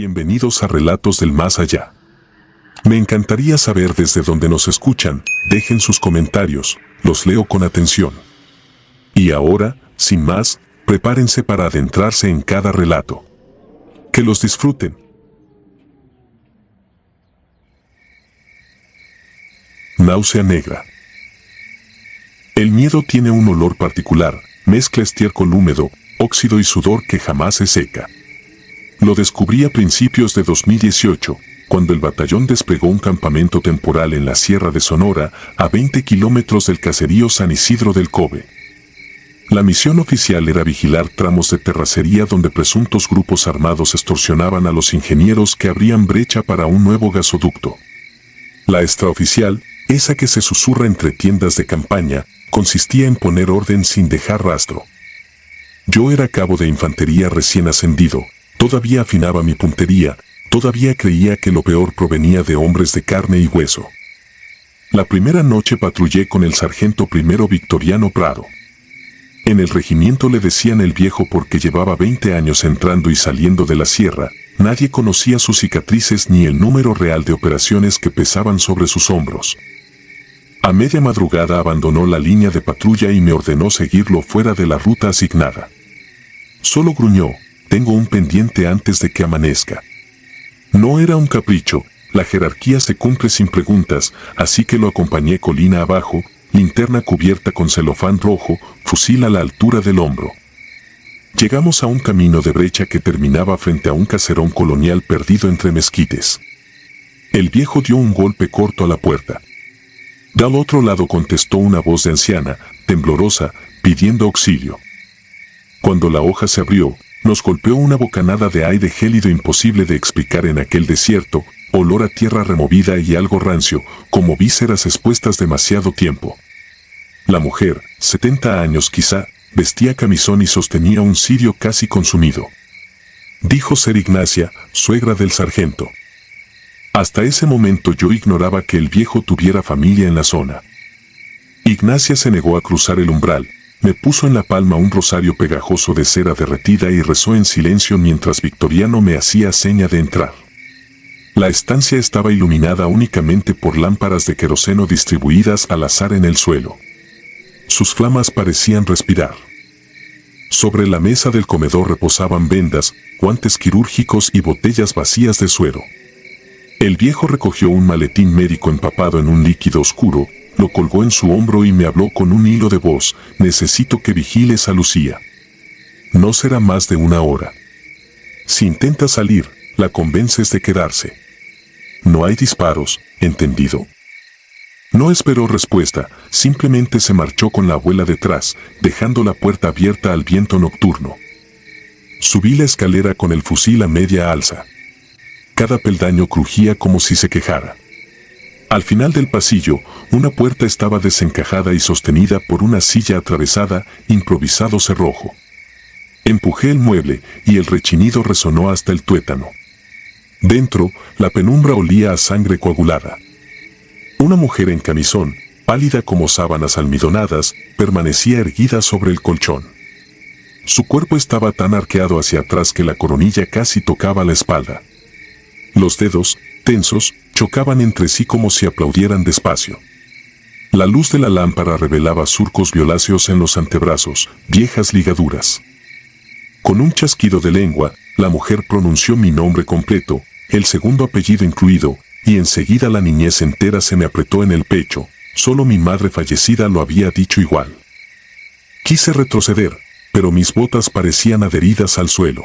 Bienvenidos a Relatos del Más Allá. Me encantaría saber desde dónde nos escuchan, dejen sus comentarios, los leo con atención. Y ahora, sin más, prepárense para adentrarse en cada relato. Que los disfruten. Náusea negra. El miedo tiene un olor particular, mezcla estiércol húmedo, óxido y sudor que jamás se seca. Lo descubrí a principios de 2018, cuando el batallón desplegó un campamento temporal en la Sierra de Sonora, a 20 kilómetros del caserío San Isidro del Cobe. La misión oficial era vigilar tramos de terracería donde presuntos grupos armados extorsionaban a los ingenieros que abrían brecha para un nuevo gasoducto. La extraoficial, esa que se susurra entre tiendas de campaña, consistía en poner orden sin dejar rastro. Yo era cabo de infantería recién ascendido, todavía afinaba mi puntería, todavía creía que lo peor provenía de hombres de carne y hueso. La primera noche patrullé con el sargento primero Victoriano Prado. En el regimiento le decían el viejo porque llevaba 20 años entrando y saliendo de la sierra, nadie conocía sus cicatrices ni el número real de operaciones que pesaban sobre sus hombros. A media madrugada abandonó la línea de patrulla y me ordenó seguirlo fuera de la ruta asignada. Solo gruñó: tengo un pendiente antes de que amanezca. No era un capricho, la jerarquía se cumple sin preguntas, así que lo acompañé colina abajo, linterna cubierta con celofán rojo, fusil a la altura del hombro. Llegamos a un camino de brecha que terminaba frente a un caserón colonial perdido entre mezquites. El viejo dio un golpe corto a la puerta. Del otro lado contestó una voz de anciana, temblorosa, pidiendo auxilio. Cuando la hoja se abrió, nos golpeó una bocanada de aire gélido imposible de explicar en aquel desierto, olor a tierra removida y algo rancio, como vísceras expuestas demasiado tiempo. La mujer, 70 años quizá, vestía camisón y sostenía un cirio casi consumido. Dijo ser Ignacia, suegra del sargento. Hasta ese momento yo ignoraba que el viejo tuviera familia en la zona. Ignacia se negó a cruzar el umbral, me puso en la palma un rosario pegajoso de cera derretida y rezó en silencio mientras Victoriano me hacía seña de entrar. La estancia estaba iluminada únicamente por lámparas de queroseno distribuidas al azar en el suelo. Sus flamas parecían respirar. Sobre la mesa del comedor reposaban vendas, guantes quirúrgicos y botellas vacías de suero. El viejo recogió un maletín médico empapado en un líquido oscuro, lo colgó en su hombro y me habló con un hilo de voz: necesito que vigiles a Lucía. No será más de 1 hora. Si intenta salir, la convences de quedarse. No hay disparos, ¿entendido? No esperó respuesta, simplemente se marchó con la abuela detrás, dejando la puerta abierta al viento nocturno. Subí la escalera con el fusil a media alza. Cada peldaño crujía como si se quejara. Al final del pasillo, una puerta estaba desencajada y sostenida por una silla atravesada, improvisado cerrojo. Empujé el mueble y el rechinido resonó hasta el tuétano. Dentro, la penumbra olía a sangre coagulada. Una mujer en camisón, pálida como sábanas almidonadas, permanecía erguida sobre el colchón. Su cuerpo estaba tan arqueado hacia atrás que la coronilla casi tocaba la espalda. Los dedos, tensos, chocaban entre sí como si aplaudieran despacio. La luz de la lámpara revelaba surcos violáceos en los antebrazos, viejas ligaduras. Con un chasquido de lengua, la mujer pronunció mi nombre completo, el segundo apellido incluido, y enseguida la niñez entera se me apretó en el pecho. Solo mi madre fallecida lo había dicho igual. Quise retroceder, pero mis botas parecían adheridas al suelo.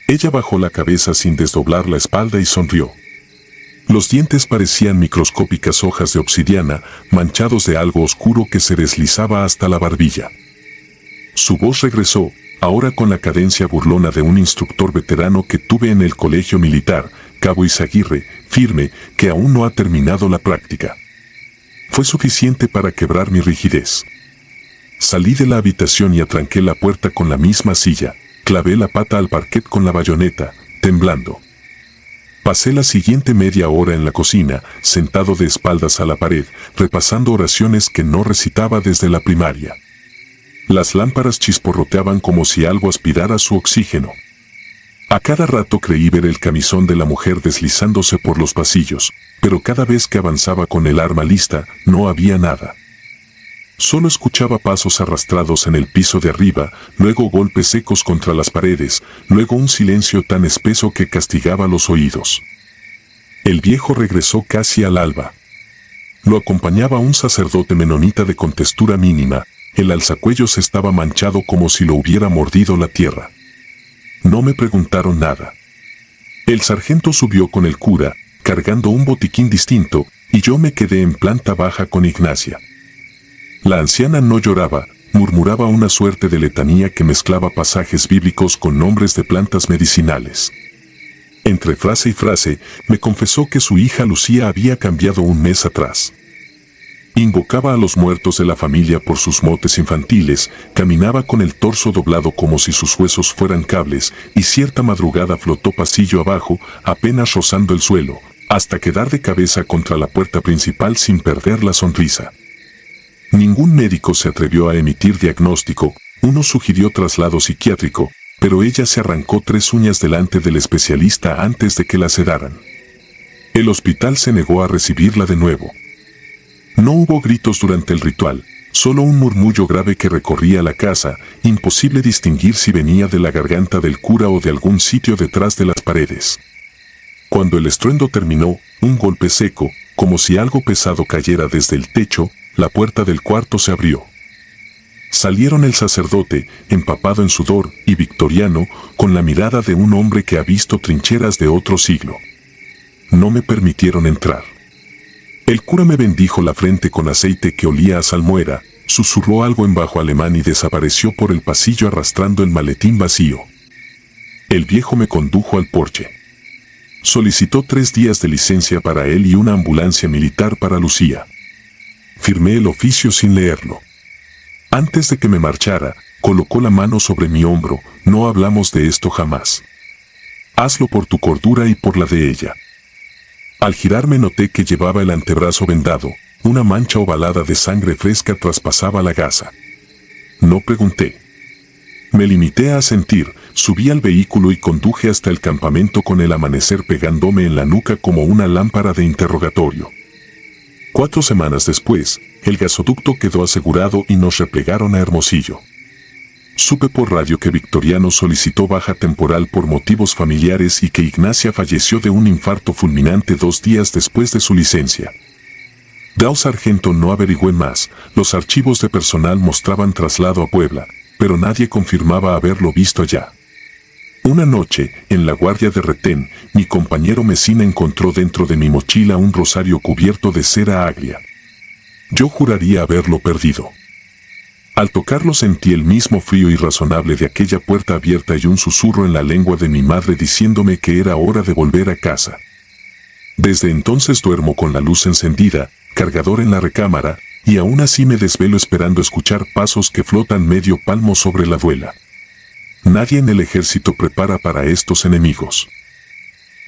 Ella bajó la cabeza sin desdoblar la espalda y sonrió. Los dientes parecían microscópicas hojas de obsidiana, manchados de algo oscuro que se deslizaba hasta la barbilla. Su voz regresó, ahora con la cadencia burlona de un instructor veterano que tuve en el colegio militar, Cabo Izaguirre, firme, que aún no ha terminado la práctica. Fue suficiente para quebrar mi rigidez. Salí de la habitación y atranqué la puerta con la misma silla. Clavé la pata al parquet con la bayoneta, temblando. Pasé la siguiente media hora en la cocina, sentado de espaldas a la pared, repasando oraciones que no recitaba desde la primaria. Las lámparas chisporroteaban como si algo aspirara su oxígeno. A cada rato creí ver el camisón de la mujer deslizándose por los pasillos, pero cada vez que avanzaba con el arma lista, no había nada. Solo escuchaba pasos arrastrados en el piso de arriba, luego golpes secos contra las paredes, luego un silencio tan espeso que castigaba los oídos. El viejo regresó casi al alba. Lo acompañaba un sacerdote menonita de contextura mínima. El alzacuellos estaba manchado como si lo hubiera mordido la tierra. No me preguntaron nada. El sargento subió con el cura, cargando un botiquín distinto, y yo me quedé en planta baja con Ignacia. La anciana no lloraba, murmuraba una suerte de letanía que mezclaba pasajes bíblicos con nombres de plantas medicinales. Entre frase y frase, me confesó que su hija Lucía había cambiado un mes atrás. Invocaba a los muertos de la familia por sus motes infantiles, caminaba con el torso doblado como si sus huesos fueran cables, y cierta madrugada flotó pasillo abajo, apenas rozando el suelo, hasta quedar de cabeza contra la puerta principal sin perder la sonrisa. Ningún médico se atrevió a emitir diagnóstico, uno sugirió traslado psiquiátrico, pero ella se arrancó 3 uñas delante del especialista antes de que la sedaran. El hospital se negó a recibirla de nuevo. No hubo gritos durante el ritual, solo un murmullo grave que recorría la casa, imposible distinguir si venía de la garganta del cura o de algún sitio detrás de las paredes. Cuando el estruendo terminó, un golpe seco, como si algo pesado cayera desde el techo, la puerta del cuarto se abrió. Salieron el sacerdote, empapado en sudor, y Victoriano, con la mirada de un hombre que ha visto trincheras de otro siglo. No me permitieron entrar. El cura me bendijo la frente con aceite que olía a salmuera, susurró algo en bajo alemán y desapareció por el pasillo arrastrando el maletín vacío. El viejo me condujo al porche. Solicitó 3 días de licencia para él y una ambulancia militar para Lucía. Firmé el oficio sin leerlo. Antes de que me marchara, colocó la mano sobre mi hombro. No hablamos de esto jamás. Hazlo por tu cordura y por la de ella. Al girarme noté que llevaba el antebrazo vendado, una mancha ovalada de sangre fresca traspasaba la gasa. No pregunté. Me limité a asentir, subí al vehículo y conduje hasta el campamento con el amanecer pegándome en la nuca como una lámpara de interrogatorio. 4 semanas después, el gasoducto quedó asegurado y nos replegaron a Hermosillo. Supe por radio que Victoriano solicitó baja temporal por motivos familiares y que Ignacia falleció de un infarto fulminante 2 días después de su licencia. Dao Sargento no averigüé más, los archivos de personal mostraban traslado a Puebla, pero nadie confirmaba haberlo visto allá. Una noche, en la guardia de retén, mi compañero Mesina encontró dentro de mi mochila un rosario cubierto de cera agria. Yo juraría haberlo perdido. Al tocarlo sentí el mismo frío irrazonable de aquella puerta abierta y un susurro en la lengua de mi madre diciéndome que era hora de volver a casa. Desde entonces duermo con la luz encendida, cargador en la recámara, y aún así me desvelo esperando escuchar pasos que flotan medio palmo sobre la duela. Nadie en el ejército prepara para estos enemigos.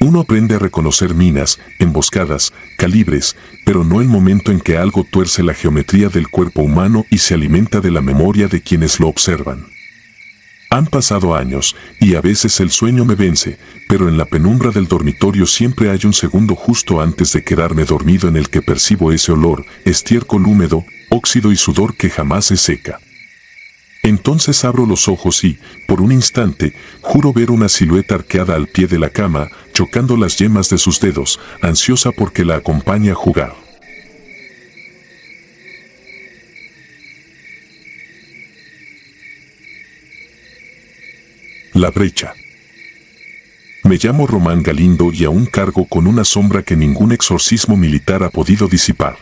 Uno aprende a reconocer minas, emboscadas, calibres, pero no el momento en que algo tuerce la geometría del cuerpo humano y se alimenta de la memoria de quienes lo observan. Han pasado años, y a veces el sueño me vence, pero en la penumbra del dormitorio siempre hay un segundo justo antes de quedarme dormido en el que percibo ese olor, estiércol húmedo, óxido y sudor que jamás se seca. Entonces abro los ojos y, por un instante, juro ver una silueta arqueada al pie de la cama, chocando las yemas de sus dedos, ansiosa porque la acompañe a jugar. La brecha. Me llamo Román Galindo y aún cargo con una sombra que ningún exorcismo militar ha podido disipar.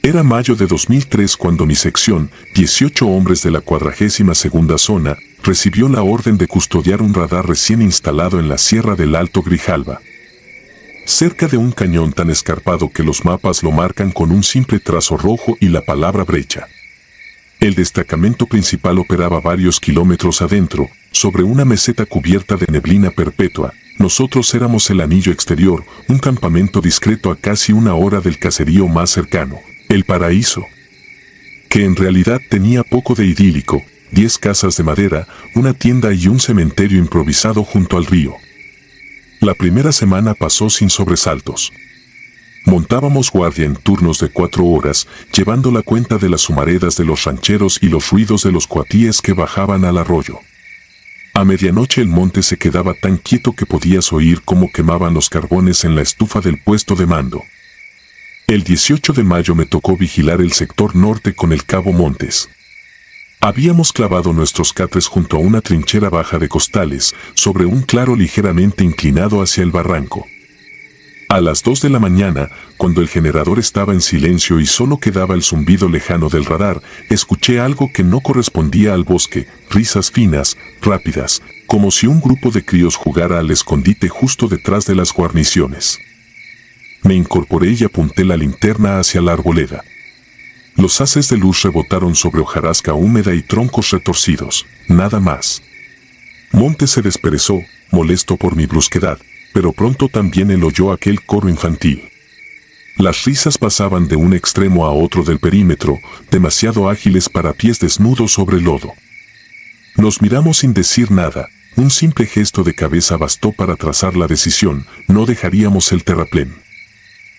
Era mayo de 2003 cuando mi sección, 18 hombres de la 42ª Zona, recibió la orden de custodiar un radar recién instalado en la Sierra del Alto Grijalva. Cerca de un cañón tan escarpado que los mapas lo marcan con un simple trazo rojo y la palabra brecha. El destacamento principal operaba varios kilómetros adentro, sobre una meseta cubierta de neblina perpetua. Nosotros éramos el anillo exterior, un campamento discreto a casi 1 hora del caserío más cercano, El Paraíso, que en realidad tenía poco de idílico, 10 casas de madera, una tienda y un cementerio improvisado junto al río. La primera semana pasó sin sobresaltos. Montábamos guardia en turnos de 4 horas, llevando la cuenta de las humaredas de los rancheros y los ruidos de los cuatíes que bajaban al arroyo. A medianoche el monte se quedaba tan quieto que podías oír cómo quemaban los carbones en la estufa del puesto de mando. El 18 de mayo me tocó vigilar el sector norte con el cabo Montes. Habíamos clavado nuestros catres junto a una trinchera baja de costales, sobre un claro ligeramente inclinado hacia el barranco. A las 2 de la mañana, cuando el generador estaba en silencio y solo quedaba el zumbido lejano del radar, escuché algo que no correspondía al bosque, risas finas, rápidas, como si un grupo de críos jugara al escondite justo detrás de las guarniciones. Me incorporé y apunté la linterna hacia la arboleda. Los haces de luz rebotaron sobre hojarasca húmeda y troncos retorcidos, nada más. Monte se desperezó, molesto por mi brusquedad, pero pronto también él oyó aquel coro infantil. Las risas pasaban de un extremo a otro del perímetro, demasiado ágiles para pies desnudos sobre lodo. Nos miramos sin decir nada, un simple gesto de cabeza bastó para trazar la decisión, no dejaríamos el terraplén.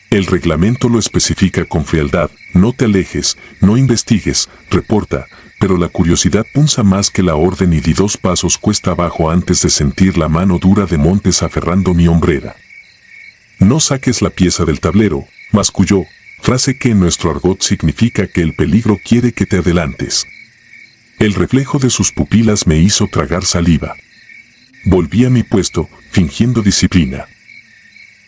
El reglamento lo especifica con frialdad, no te alejes, no investigues, reporta, pero la curiosidad punza más que la orden y di 2 pasos cuesta abajo antes de sentir la mano dura de Montes aferrando mi hombrera. No saques la pieza del tablero, masculló, frase que en nuestro argot significa que el peligro quiere que te adelantes. El reflejo de sus pupilas me hizo tragar saliva. Volví a mi puesto, fingiendo disciplina.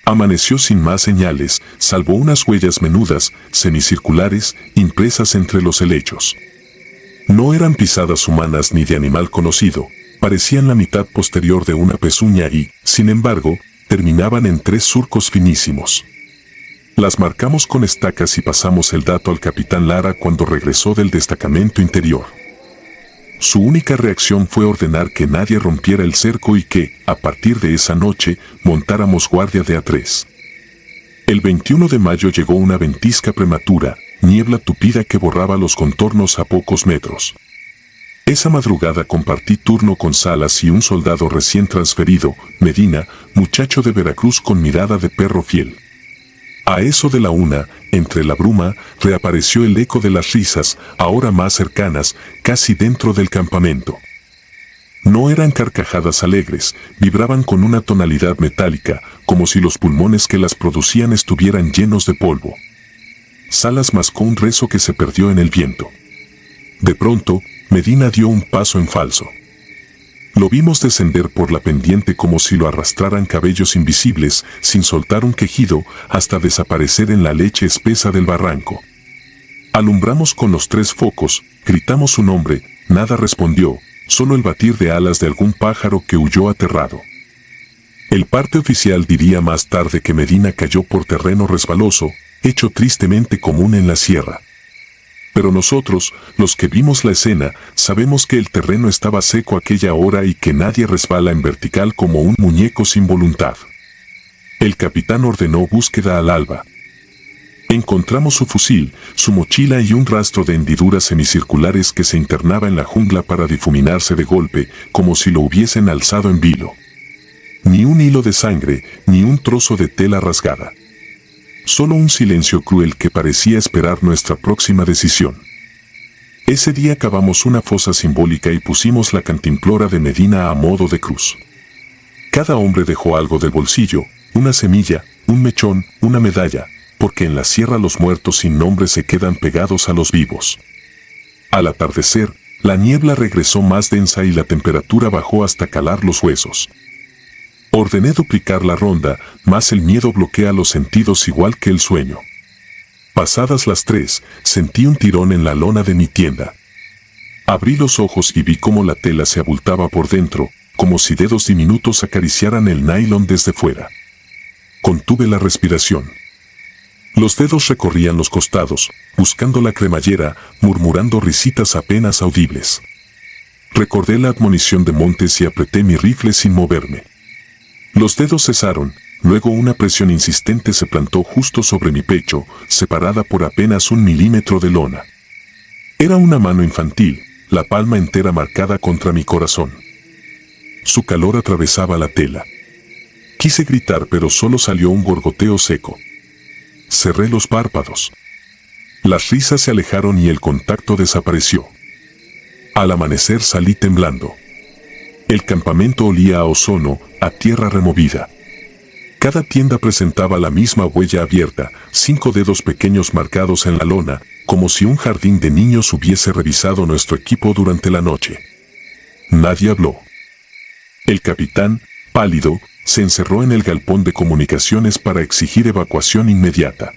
Amaneció sin más señales, salvo unas huellas menudas, semicirculares, impresas entre los helechos. No eran pisadas humanas ni de animal conocido, parecían la mitad posterior de una pezuña y, sin embargo, terminaban en 3 surcos finísimos. Las marcamos con estacas y pasamos el dato al capitán Lara cuando regresó del destacamento interior. Su única reacción fue ordenar que nadie rompiera el cerco y que, a partir de esa noche, montáramos guardia de a 3. El 21 de mayo llegó una ventisca prematura, niebla tupida que borraba los contornos a pocos metros. Esa madrugada compartí turno con Salas y un soldado recién transferido, Medina, muchacho de Veracruz con mirada de perro fiel. A eso de la 1, entre la bruma, reapareció el eco de las risas, ahora más cercanas, casi dentro del campamento. No eran carcajadas alegres, vibraban con una tonalidad metálica, como si los pulmones que las producían estuvieran llenos de polvo. Salas mascó un rezo que se perdió en el viento. De pronto, Medina dio un paso en falso. Lo vimos descender por la pendiente como si lo arrastraran cabellos invisibles, sin soltar un quejido, hasta desaparecer en la leche espesa del barranco. Alumbramos con los 3 focos, gritamos su nombre, nada respondió, solo el batir de alas de algún pájaro que huyó aterrado. El parte oficial diría más tarde que Medina cayó por terreno resbaloso, hecho tristemente común en la sierra. Pero nosotros, los que vimos la escena, sabemos que el terreno estaba seco aquella hora y que nadie resbala en vertical como un muñeco sin voluntad. El capitán ordenó búsqueda al alba. Encontramos su fusil, su mochila y un rastro de hendiduras semicirculares que se internaba en la jungla para difuminarse de golpe, como si lo hubiesen alzado en vilo. Ni un hilo de sangre, ni un trozo de tela rasgada. Solo un silencio cruel que parecía esperar nuestra próxima decisión. Ese día cavamos una fosa simbólica y pusimos la cantimplora de Medina a modo de cruz. Cada hombre dejó algo del bolsillo, una semilla, un mechón, una medalla, porque en la sierra los muertos sin nombre se quedan pegados a los vivos. Al atardecer, la niebla regresó más densa y la temperatura bajó hasta calar los huesos. Ordené duplicar la ronda, mas el miedo bloquea los sentidos igual que el sueño. Pasadas las 3, sentí un tirón en la lona de mi tienda. Abrí los ojos y vi cómo la tela se abultaba por dentro, como si dedos diminutos acariciaran el nylon desde fuera. Contuve la respiración. Los dedos recorrían los costados, buscando la cremallera, murmurando risitas apenas audibles. Recordé la admonición de Montes y apreté mi rifle sin moverme. Los dedos cesaron, luego una presión insistente se plantó justo sobre mi pecho, separada por apenas 1 milímetro de lona. Era una mano infantil, la palma entera marcada contra mi corazón. Su calor atravesaba la tela. Quise gritar, pero solo salió un gorgoteo seco. Cerré los párpados. Las risas se alejaron y el contacto desapareció. Al amanecer salí temblando. El campamento olía a ozono, a tierra removida. Cada tienda presentaba la misma huella abierta, 5 dedos pequeños marcados en la lona, como si un jardín de niños hubiese revisado nuestro equipo durante la noche. Nadie habló. El capitán, pálido, se encerró en el galpón de comunicaciones para exigir evacuación inmediata.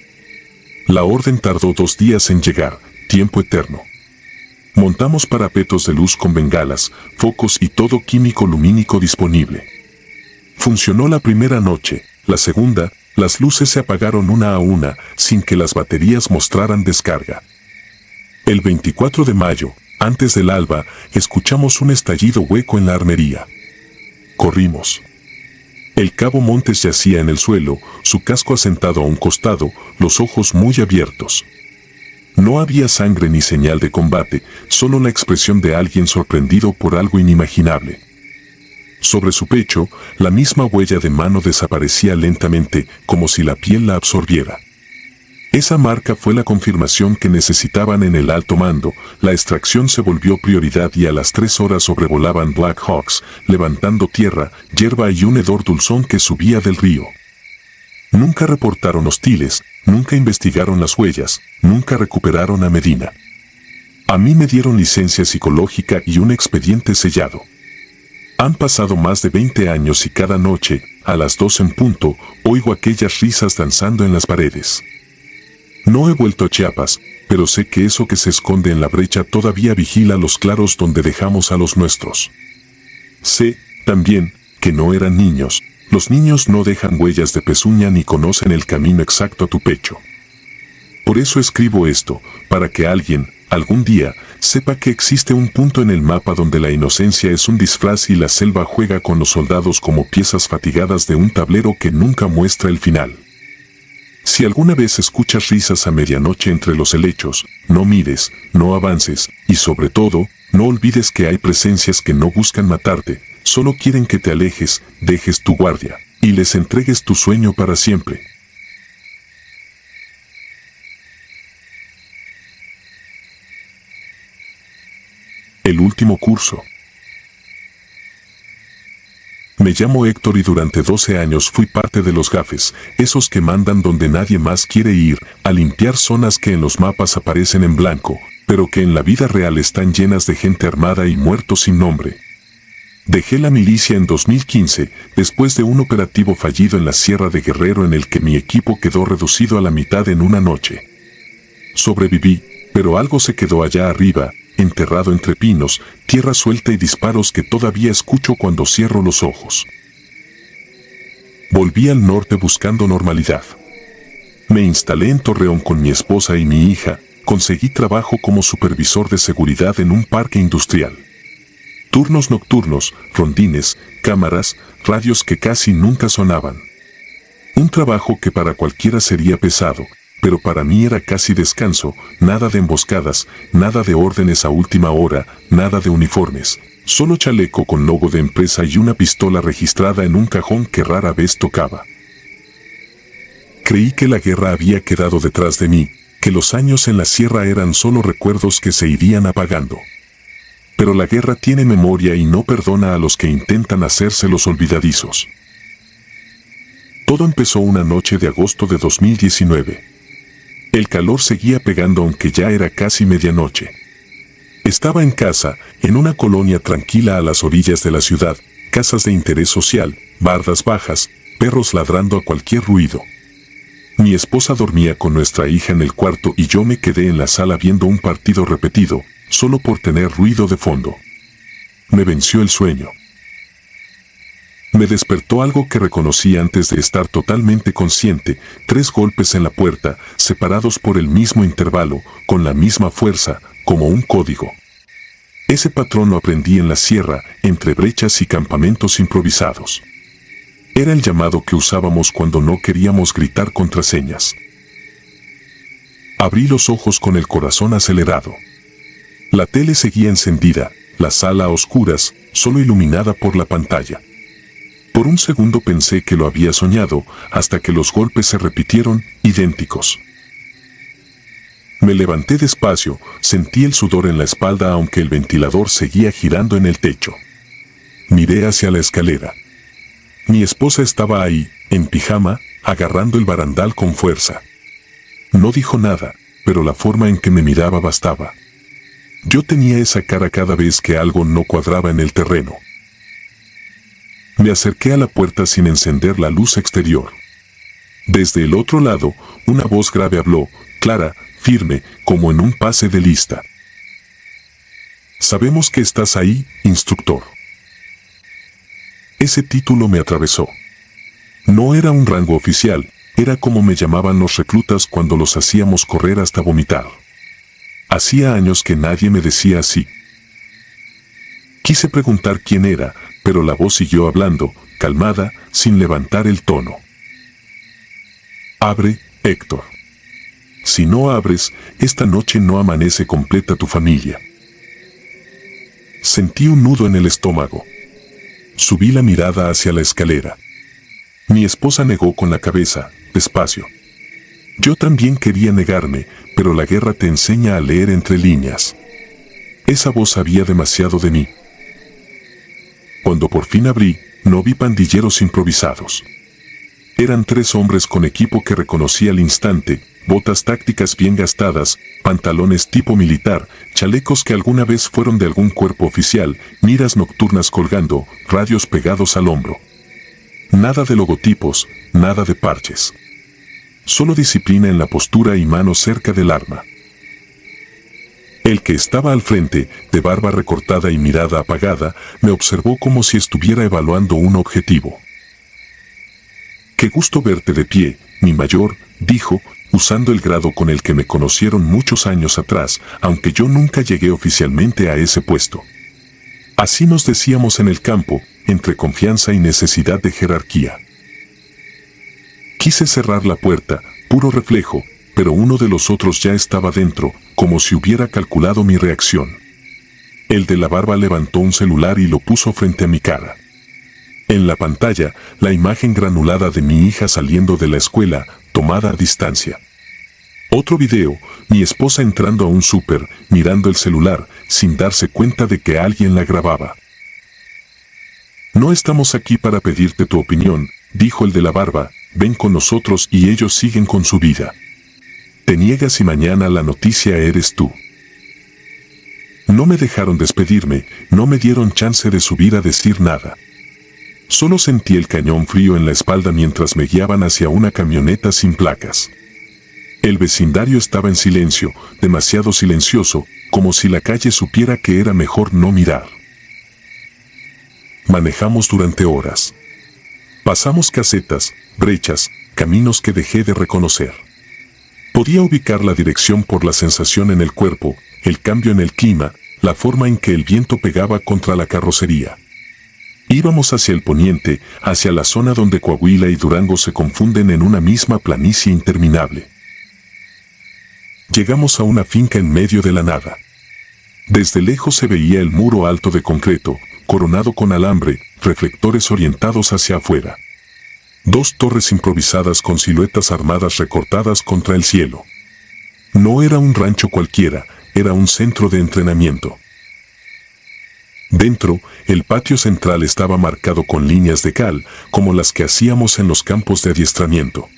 La orden tardó 2 días en llegar, tiempo eterno. Montamos parapetos de luz con bengalas, focos y todo químico lumínico disponible. Funcionó la primera noche. La segunda, las luces se apagaron una a una, sin que las baterías mostraran descarga. El 24 de mayo, antes del alba, escuchamos un estallido hueco en la armería. Corrimos. El cabo Montes yacía en el suelo, su casco asentado a un costado, los ojos muy abiertos. No había sangre ni señal de combate, solo la expresión de alguien sorprendido por algo inimaginable. Sobre su pecho, la misma huella de mano desaparecía lentamente, como si la piel la absorbiera. Esa marca fue la confirmación que necesitaban en el alto mando. La extracción se volvió prioridad y a las 3 horas sobrevolaban Black Hawks, levantando tierra, hierba y un hedor dulzón que subía del río. Nunca reportaron hostiles, nunca investigaron las huellas, nunca recuperaron a Medina. A mí me dieron licencia psicológica y un expediente sellado. Han pasado más de 20 años y cada noche, a las 2 en punto, oigo aquellas risas danzando en las paredes. No he vuelto a Chiapas, pero sé que eso que se esconde en la brecha todavía vigila los claros donde dejamos a los nuestros. Sé, también, que no eran niños. Los niños no dejan huellas de pezuña ni conocen el camino exacto a tu pecho. Por eso escribo esto, para que alguien, algún día, sepa que existe un punto en el mapa donde la inocencia es un disfraz y la selva juega con los soldados como piezas fatigadas de un tablero que nunca muestra el final. Si alguna vez escuchas risas a medianoche entre los helechos, no mires, no avances, y sobre todo, no olvides que hay presencias que no buscan matarte, solo quieren que te alejes, dejes tu guardia, y les entregues tu sueño para siempre. El último curso. Me llamo Héctor y durante 12 años fui parte de los gafes, esos que mandan donde nadie más quiere ir, a limpiar zonas que en los mapas aparecen en blanco, pero que en la vida real están llenas de gente armada y muertos sin nombre. Dejé la milicia en 2015, después de un operativo fallido en la Sierra de Guerrero en el que mi equipo quedó reducido a la mitad en una noche. Sobreviví, pero algo se quedó allá arriba, enterrado entre pinos, tierra suelta y disparos que todavía escucho cuando cierro los ojos. Volví al norte buscando normalidad. Me instalé en Torreón con mi esposa y mi hija, conseguí trabajo como supervisor de seguridad en un parque industrial. Turnos nocturnos, rondines, cámaras, radios que casi nunca sonaban. Un trabajo que para cualquiera sería pesado, pero para mí era casi descanso, nada de emboscadas, nada de órdenes a última hora, nada de uniformes, solo chaleco con logo de empresa y una pistola registrada en un cajón que rara vez tocaba. Creí que la guerra había quedado detrás de mí, que los años en la sierra eran solo recuerdos que se irían apagando. Pero la guerra tiene memoria y no perdona a los que intentan hacerse los olvidadizos. Todo empezó una noche de agosto de 2019. El calor seguía pegando aunque ya era casi medianoche. Estaba en casa, en una colonia tranquila a las orillas de la ciudad, casas de interés social, bardas bajas, perros ladrando a cualquier ruido. Mi esposa dormía con nuestra hija en el cuarto y yo me quedé en la sala viendo un partido repetido, solo por tener ruido de fondo. Me venció el sueño. Me despertó algo que reconocí antes de estar totalmente consciente, 3 golpes en la puerta, separados por el mismo intervalo, con la misma fuerza, como un código. Ese patrón lo aprendí en la sierra, entre brechas y campamentos improvisados. Era el llamado que usábamos cuando no queríamos gritar contraseñas. Abrí los ojos con el corazón acelerado. La tele seguía encendida, la sala a oscuras, solo iluminada por la pantalla. Por un segundo pensé que lo había soñado, hasta que los golpes se repitieron, idénticos. Me levanté despacio, sentí el sudor en la espalda aunque el ventilador seguía girando en el techo. Miré hacia la escalera. Mi esposa estaba ahí, en pijama, agarrando el barandal con fuerza. No dijo nada, pero la forma en que me miraba bastaba. Yo tenía esa cara cada vez que algo no cuadraba en el terreno. Me acerqué a la puerta sin encender la luz exterior. Desde el otro lado, una voz grave habló, clara, firme, como en un pase de lista. Sabemos que estás ahí, instructor. Ese título me atravesó. No era un rango oficial, era como me llamaban los reclutas cuando los hacíamos correr hasta vomitar. Hacía años que nadie me decía así. Quise preguntar quién era, pero la voz siguió hablando, calmada, sin levantar el tono. Abre, Héctor. Si no abres, esta noche no amanece completa tu familia. Sentí un nudo en el estómago. Subí la mirada hacia la escalera. Mi esposa negó con la cabeza, despacio. Yo también quería negarme, pero la guerra te enseña a leer entre líneas. Esa voz sabía demasiado de mí. Cuando por fin abrí, no vi pandilleros improvisados. Eran 3 hombres con equipo que reconocí al instante, botas tácticas bien gastadas, pantalones tipo militar, chalecos que alguna vez fueron de algún cuerpo oficial, miras nocturnas colgando, radios pegados al hombro. Nada de logotipos, nada de parches. Solo disciplina en la postura y manos cerca del arma. El que estaba al frente, de barba recortada y mirada apagada, me observó como si estuviera evaluando un objetivo. «Qué gusto verte de pie, mi mayor», dijo, usando el grado con el que me conocieron muchos años atrás, aunque yo nunca llegué oficialmente a ese puesto. Así nos decíamos en el campo, entre confianza y necesidad de jerarquía. Quise cerrar la puerta, puro reflejo, pero uno de los otros ya estaba dentro, como si hubiera calculado mi reacción. El de la barba levantó un celular y lo puso frente a mi cara. En la pantalla, la imagen granulada de mi hija saliendo de la escuela, tomada a distancia. Otro video, mi esposa entrando a un súper, mirando el celular, sin darse cuenta de que alguien la grababa. «No estamos aquí para pedirte tu opinión», dijo el de la barba, «ven con nosotros y ellos siguen con su vida. Te niegas y mañana la noticia eres tú». No me dejaron despedirme, no me dieron chance de subir a decir nada. Solo sentí el cañón frío en la espalda mientras me guiaban hacia una camioneta sin placas. El vecindario estaba en silencio, demasiado silencioso, como si la calle supiera que era mejor no mirar. Manejamos durante horas. Pasamos casetas, brechas, caminos que dejé de reconocer. Podía ubicar la dirección por la sensación en el cuerpo, el cambio en el clima, la forma en que el viento pegaba contra la carrocería. Íbamos hacia el poniente, hacia la zona donde Coahuila y Durango se confunden en una misma planicie interminable. Llegamos a una finca en medio de la nada. Desde lejos se veía el muro alto de concreto, coronado con alambre, reflectores orientados hacia afuera. 2 torres improvisadas con siluetas armadas recortadas contra el cielo. No era un rancho cualquiera, era un centro de entrenamiento. Dentro, el patio central estaba marcado con líneas de cal, como las que hacíamos en los campos de adiestramiento.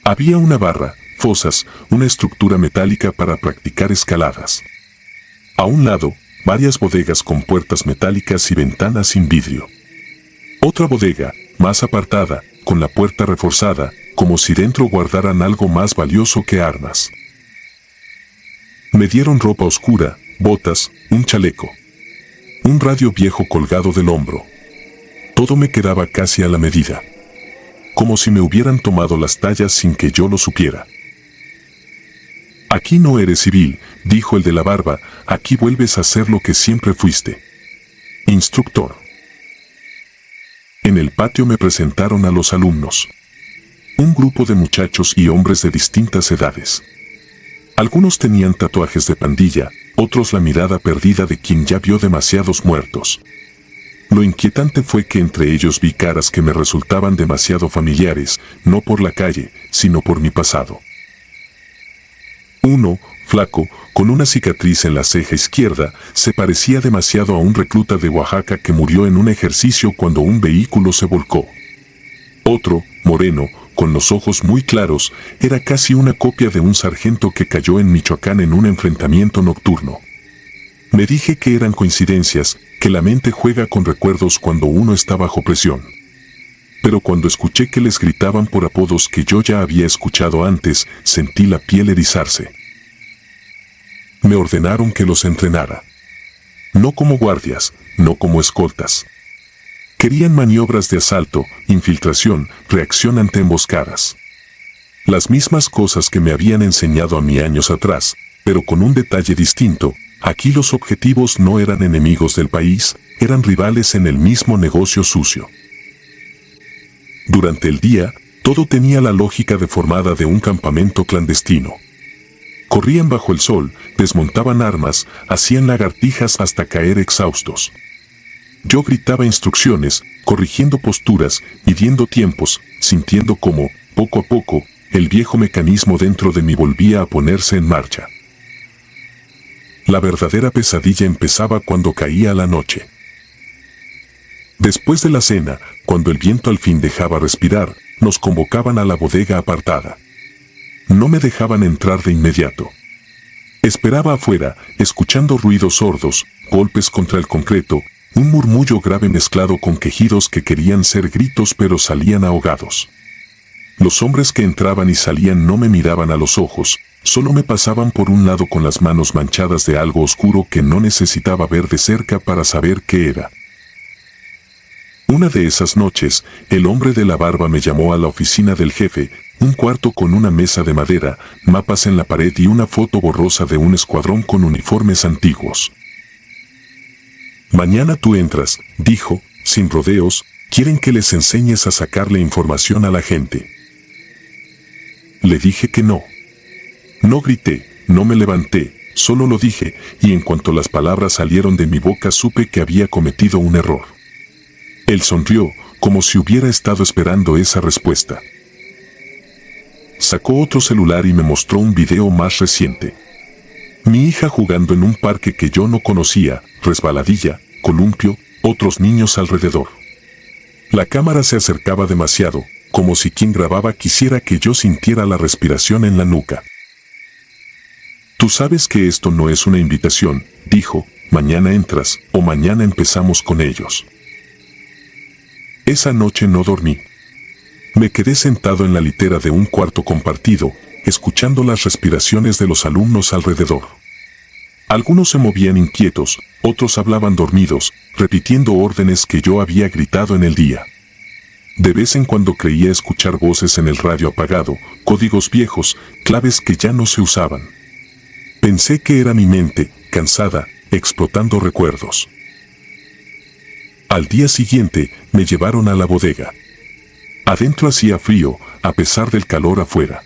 Había una barra, fosas, una estructura metálica para practicar escaladas. A un lado, varias bodegas con puertas metálicas y ventanas sin vidrio. Otra bodega, más apartada, con la puerta reforzada, como si dentro guardaran algo más valioso que armas. Me dieron ropa oscura, botas, un chaleco. Un radio viejo colgado del hombro. Todo me quedaba casi a la medida. Como si me hubieran tomado las tallas sin que yo lo supiera. «Aquí no eres civil», dijo el de la barba, «aquí vuelves a ser lo que siempre fuiste. Instructor». En el patio me presentaron a los alumnos. Un grupo de muchachos y hombres de distintas edades. Algunos tenían tatuajes de pandilla, otros la mirada perdida de quien ya vio demasiados muertos. Lo inquietante fue que entre ellos vi caras que me resultaban demasiado familiares, no por la calle, sino por mi pasado. Uno, flaco, con una cicatriz en la ceja izquierda, se parecía demasiado a un recluta de Oaxaca que murió en un ejercicio cuando un vehículo se volcó. Otro, moreno, con los ojos muy claros, era casi una copia de un sargento que cayó en Michoacán en un enfrentamiento nocturno. Me dije que eran coincidencias, que la mente juega con recuerdos cuando uno está bajo presión. Pero cuando escuché que les gritaban por apodos que yo ya había escuchado antes, sentí la piel erizarse. Me ordenaron que los entrenara. No como guardias, no como escoltas. Querían maniobras de asalto, infiltración, reacción ante emboscadas. Las mismas cosas que me habían enseñado a mí años atrás, pero con un detalle distinto. Aquí los objetivos no eran enemigos del país, eran rivales en el mismo negocio sucio. Durante el día, todo tenía la lógica deformada de un campamento clandestino. Corrían bajo el sol, desmontaban armas, hacían lagartijas hasta caer exhaustos. Yo gritaba instrucciones, corrigiendo posturas, midiendo tiempos, sintiendo cómo, poco a poco, el viejo mecanismo dentro de mí volvía a ponerse en marcha. La verdadera pesadilla empezaba cuando caía la noche. Después de la cena, cuando el viento al fin dejaba respirar, nos convocaban a la bodega apartada. No me dejaban entrar de inmediato. Esperaba afuera, escuchando ruidos sordos, golpes contra el concreto, un murmullo grave mezclado con quejidos que querían ser gritos pero salían ahogados. Los hombres que entraban y salían no me miraban a los ojos, solo me pasaban por un lado con las manos manchadas de algo oscuro que no necesitaba ver de cerca para saber qué era. Una de esas noches, el hombre de la barba me llamó a la oficina del jefe, un cuarto con una mesa de madera, mapas en la pared y una foto borrosa de un escuadrón con uniformes antiguos. Mañana tú entras, dijo, sin rodeos, quieren que les enseñes a sacarle información a la gente. Le dije que no. No grité, no me levanté, solo lo dije, y en cuanto las palabras salieron de mi boca supe que había cometido un error. Él sonrió, como si hubiera estado esperando esa respuesta. Sacó otro celular y me mostró un video más reciente. Mi hija jugando en un parque que yo no conocía, resbaladilla, columpio, otros niños alrededor. La cámara se acercaba demasiado, como si quien grababa quisiera que yo sintiera la respiración en la nuca. Tú sabes que esto no es una invitación, dijo, mañana entras, o mañana empezamos con ellos. Esa noche no dormí. Me quedé sentado en la litera de un cuarto compartido, escuchando las respiraciones de los alumnos alrededor. Algunos se movían inquietos, otros hablaban dormidos, repitiendo órdenes que yo había gritado en el día. De vez en cuando creía escuchar voces en el radio apagado, códigos viejos, claves que ya no se usaban. Pensé que era mi mente, cansada, explotando recuerdos. Al día siguiente, me llevaron a la bodega. Adentro hacía frío, a pesar del calor afuera.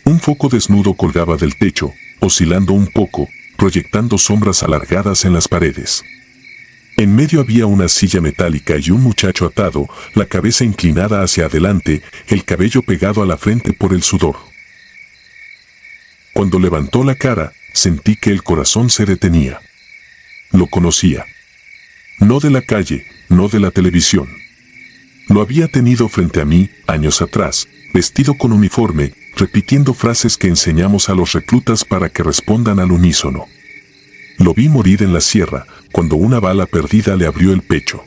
Un foco desnudo colgaba del techo, oscilando un poco, proyectando sombras alargadas en las paredes. En medio había una silla metálica y un muchacho atado, la cabeza inclinada hacia adelante, el cabello pegado a la frente por el sudor. Cuando levantó la cara, sentí que el corazón se detenía. Lo conocía. No de la calle, no de la televisión. Lo había tenido frente a mí, años atrás, vestido con uniforme, repitiendo frases que enseñamos a los reclutas para que respondan al unísono. Lo vi morir en la sierra, cuando una bala perdida le abrió el pecho.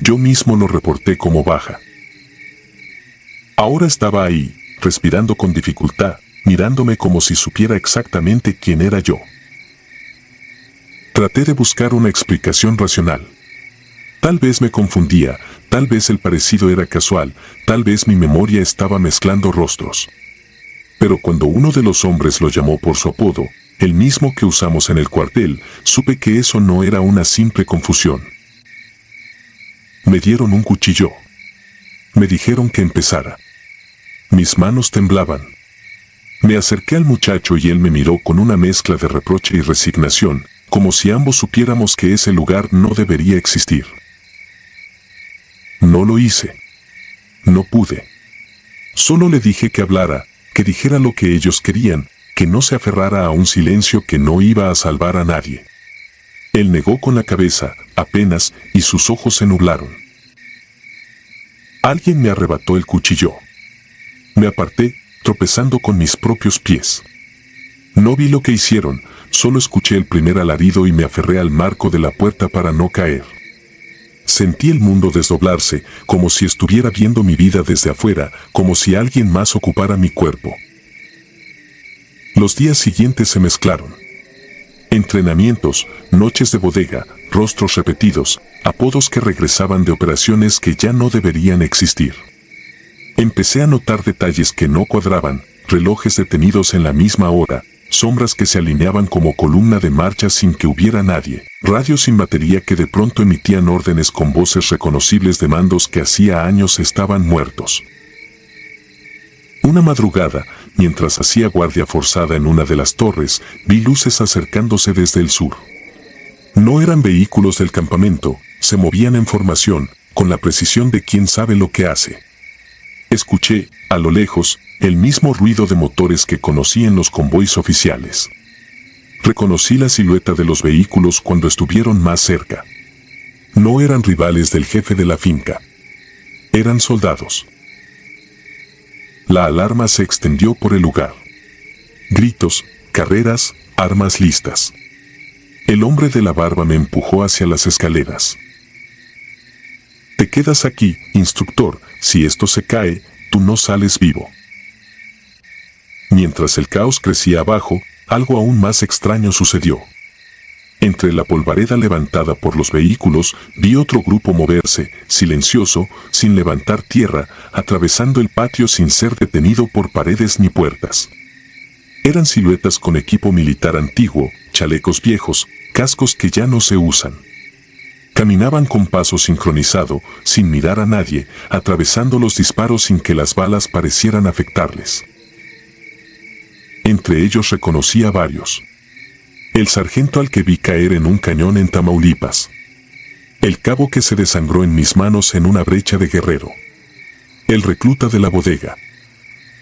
Yo mismo lo reporté como baja. Ahora estaba ahí, respirando con dificultad, mirándome como si supiera exactamente quién era yo. Traté de buscar una explicación racional. Tal vez me confundía, tal vez el parecido era casual, tal vez mi memoria estaba mezclando rostros. Pero cuando uno de los hombres lo llamó por su apodo, el mismo que usamos en el cuartel, supe que eso no era una simple confusión. Me dieron un cuchillo. Me dijeron que empezara. Mis manos temblaban. Me acerqué al muchacho y él me miró con una mezcla de reproche y resignación, como si ambos supiéramos que ese lugar no debería existir. No lo hice. No pude. Solo le dije que hablara, que dijera lo que ellos querían, que no se aferrara a un silencio que no iba a salvar a nadie. Él negó con la cabeza, apenas, y sus ojos se nublaron. Alguien me arrebató el cuchillo. Me aparté, tropezando con mis propios pies. No vi lo que hicieron, solo escuché el primer alarido y me aferré al marco de la puerta para no caer. Sentí el mundo desdoblarse, como si estuviera viendo mi vida desde afuera, como si alguien más ocupara mi cuerpo. Los días siguientes se mezclaron. Entrenamientos, noches de bodega, rostros repetidos, apodos que regresaban de operaciones que ya no deberían existir. Empecé a notar detalles que no cuadraban, relojes detenidos en la misma hora, sombras que se alineaban como columna de marcha sin que hubiera nadie, radios sin batería que de pronto emitían órdenes con voces reconocibles de mandos que hacía años estaban muertos. Una madrugada, mientras hacía guardia forzada en una de las torres, vi luces acercándose desde el sur. No eran vehículos del campamento, se movían en formación, con la precisión de quien sabe lo que hace. Escuché, a lo lejos, el mismo ruido de motores que conocí en los convoys oficiales. Reconocí la silueta de los vehículos cuando estuvieron más cerca. No eran rivales del jefe de la finca. Eran soldados. La alarma se extendió por el lugar. Gritos, carreras, armas listas. El hombre de la barba me empujó hacia las escaleras. Te quedas aquí, instructor, si esto se cae, tú no sales vivo. Mientras el caos crecía abajo, algo aún más extraño sucedió. Entre la polvareda levantada por los vehículos, vi otro grupo moverse, silencioso, sin levantar tierra, atravesando el patio sin ser detenido por paredes ni puertas. Eran siluetas con equipo militar antiguo, chalecos viejos, cascos que ya no se usan. Caminaban con paso sincronizado, sin mirar a nadie, atravesando los disparos sin que las balas parecieran afectarles. Entre ellos reconocí a varios. El sargento al que vi caer en un cañón en Tamaulipas. El cabo que se desangró en mis manos en una brecha de Guerrero. El recluta de la bodega.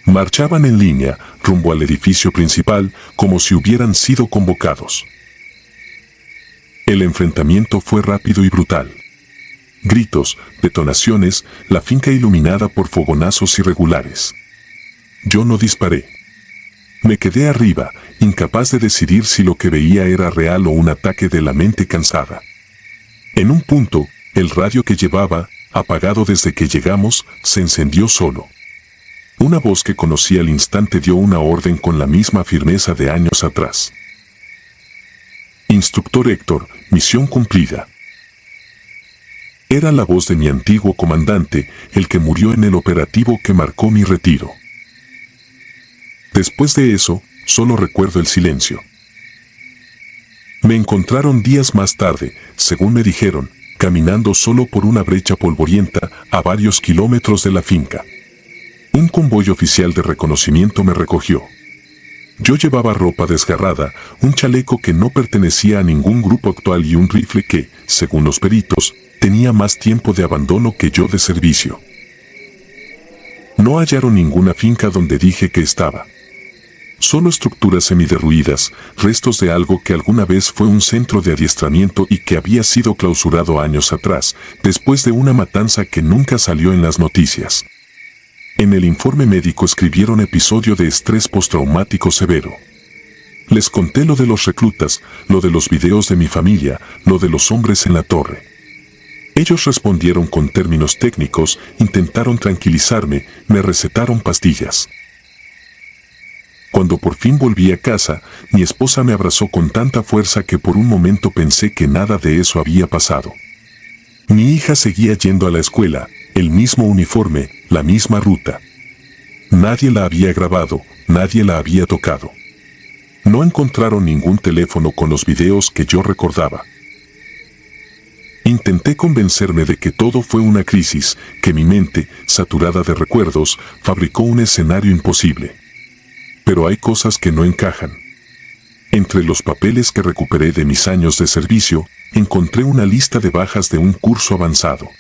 Marchaban en línea, rumbo al edificio principal, como si hubieran sido convocados. El enfrentamiento fue rápido y brutal. Gritos, detonaciones, la finca iluminada por fogonazos irregulares. Yo no disparé. Me quedé arriba, incapaz de decidir si lo que veía era real o un ataque de la mente cansada. En un punto, el radio que llevaba, apagado desde que llegamos, se encendió solo. Una voz que conocí al instante dio una orden con la misma firmeza de años atrás. Instructor Héctor, misión cumplida. Era la voz de mi antiguo comandante, el que murió en el operativo que marcó mi retiro. Después de eso, solo recuerdo el silencio. Me encontraron días más tarde, según me dijeron, caminando solo por una brecha polvorienta a varios kilómetros de la finca. Un convoy oficial de reconocimiento me recogió. Yo llevaba ropa desgarrada, un chaleco que no pertenecía a ningún grupo actual y un rifle que, según los peritos, tenía más tiempo de abandono que yo de servicio. No hallaron ninguna finca donde dije que estaba. Solo estructuras semiderruidas, restos de algo que alguna vez fue un centro de adiestramiento y que había sido clausurado años atrás, después de una matanza que nunca salió en las noticias. En el informe médico escribieron episodio de estrés postraumático severo. Les conté lo de los reclutas, lo de los videos de mi familia, lo de los hombres en la torre. Ellos respondieron con términos técnicos, intentaron tranquilizarme, me recetaron pastillas. Cuando por fin volví a casa, mi esposa me abrazó con tanta fuerza que por un momento pensé que nada de eso había pasado. Mi hija seguía yendo a la escuela, el mismo uniforme, la misma ruta. Nadie la había grabado, nadie la había tocado. No encontraron ningún teléfono con los videos que yo recordaba. Intenté convencerme de que todo fue una crisis, que mi mente, saturada de recuerdos, fabricó un escenario imposible. pero hay cosas que no encajan. Entre los papeles que recuperé de mis años de servicio, encontré una lista de bajas de un curso avanzado.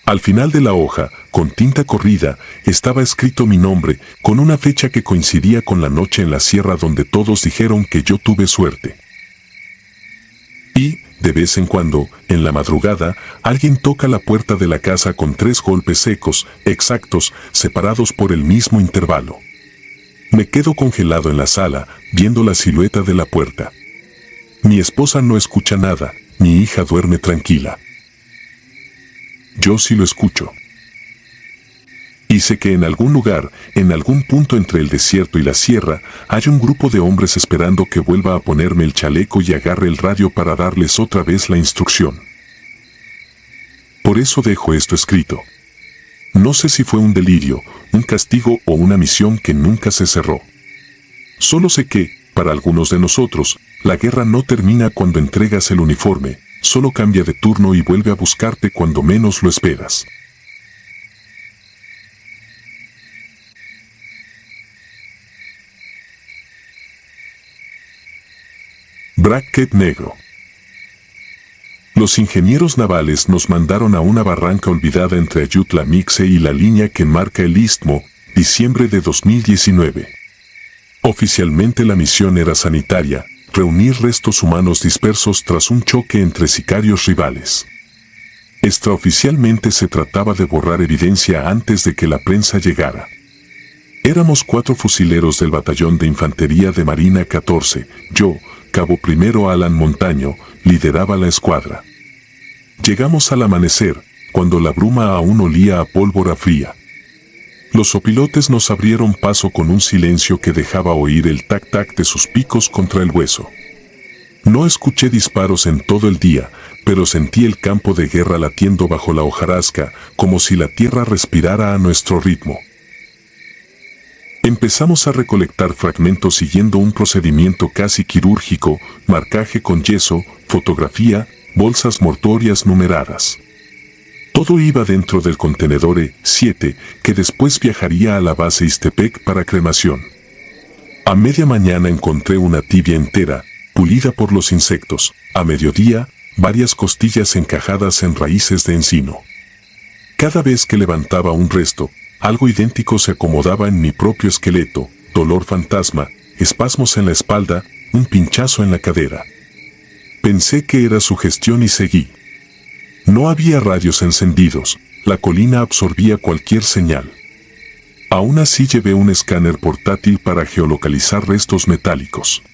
Al final de la hoja, con tinta corrida, estaba escrito mi nombre, con una fecha que coincidía con la noche en la sierra donde todos dijeron que yo tuve suerte. Y, de vez en cuando, en la madrugada, alguien toca la puerta de la casa con 3 golpes secos, exactos, separados por el mismo intervalo. Me quedo congelado en la sala, viendo la silueta de la puerta. Mi esposa no escucha nada, mi hija duerme tranquila. Yo sí lo escucho. Y sé que en algún lugar, en algún punto entre el desierto y la sierra, hay un grupo de hombres esperando que vuelva a ponerme el chaleco y agarre el radio para darles otra vez la instrucción. Por eso dejo esto escrito. No sé si fue un delirio, un castigo o una misión que nunca se cerró. Solo sé que, para algunos de nosotros, la guerra no termina cuando entregas el uniforme, solo cambia de turno y vuelve a buscarte cuando menos lo esperas. Bracket negro. Los ingenieros navales nos mandaron a una barranca olvidada entre Ayutla Mixe y la línea que marca el Istmo, diciembre de 2019. Oficialmente la misión era sanitaria, reunir restos humanos dispersos tras un choque entre sicarios rivales. Extraoficialmente se trataba de borrar evidencia antes de que la prensa llegara. Éramos 4 fusileros del batallón de infantería de Marina 14, yo, Cabo Primero Alan Montaño, lideraba la escuadra. Llegamos al amanecer, cuando la bruma aún olía a pólvora fría. Los opilotes nos abrieron paso con un silencio que dejaba oír el tac-tac de sus picos contra el hueso. No escuché disparos en todo el día, pero sentí el campo de guerra latiendo bajo la hojarasca, como si la tierra respirara a nuestro ritmo. Empezamos a recolectar fragmentos siguiendo un procedimiento casi quirúrgico, marcaje con yeso, fotografía, bolsas mortuorias numeradas. Todo iba dentro del contenedor E7, que después viajaría a la base Ixtepec para cremación. A media mañana encontré una tibia entera, pulida por los insectos. A mediodía, varias costillas encajadas en raíces de encino. Cada vez que levantaba un resto, algo idéntico se acomodaba en mi propio esqueleto, dolor fantasma, espasmos en la espalda, un pinchazo en la cadera. Pensé que era sugestión y seguí. No había radios encendidos, la colina absorbía cualquier señal. Aún así llevé un escáner portátil para geolocalizar restos metálicos.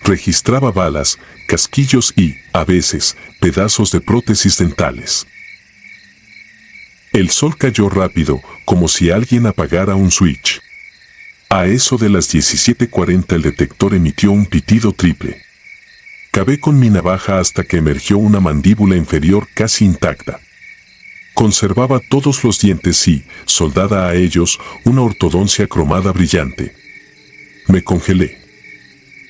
Registraba balas, casquillos y, a veces, pedazos de prótesis dentales. El sol cayó rápido, como si alguien apagara un switch. A eso de las 17:40 el detector emitió un pitido triple. Cavé con mi navaja hasta que emergió una mandíbula inferior casi intacta. Conservaba todos los dientes y, soldada a ellos, una ortodoncia cromada brillante. Me congelé.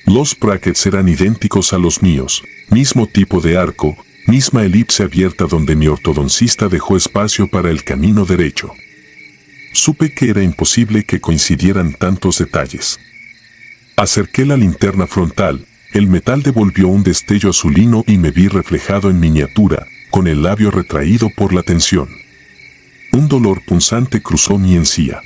Los brackets eran idénticos a los míos, mismo tipo de arco, misma elipse abierta donde mi ortodoncista dejó espacio para el camino derecho. Supe que era imposible que coincidieran tantos detalles. Acerqué la linterna frontal, el metal devolvió un destello azulino y me vi reflejado en miniatura, con el labio retraído por la tensión. Un dolor punzante cruzó mi encía.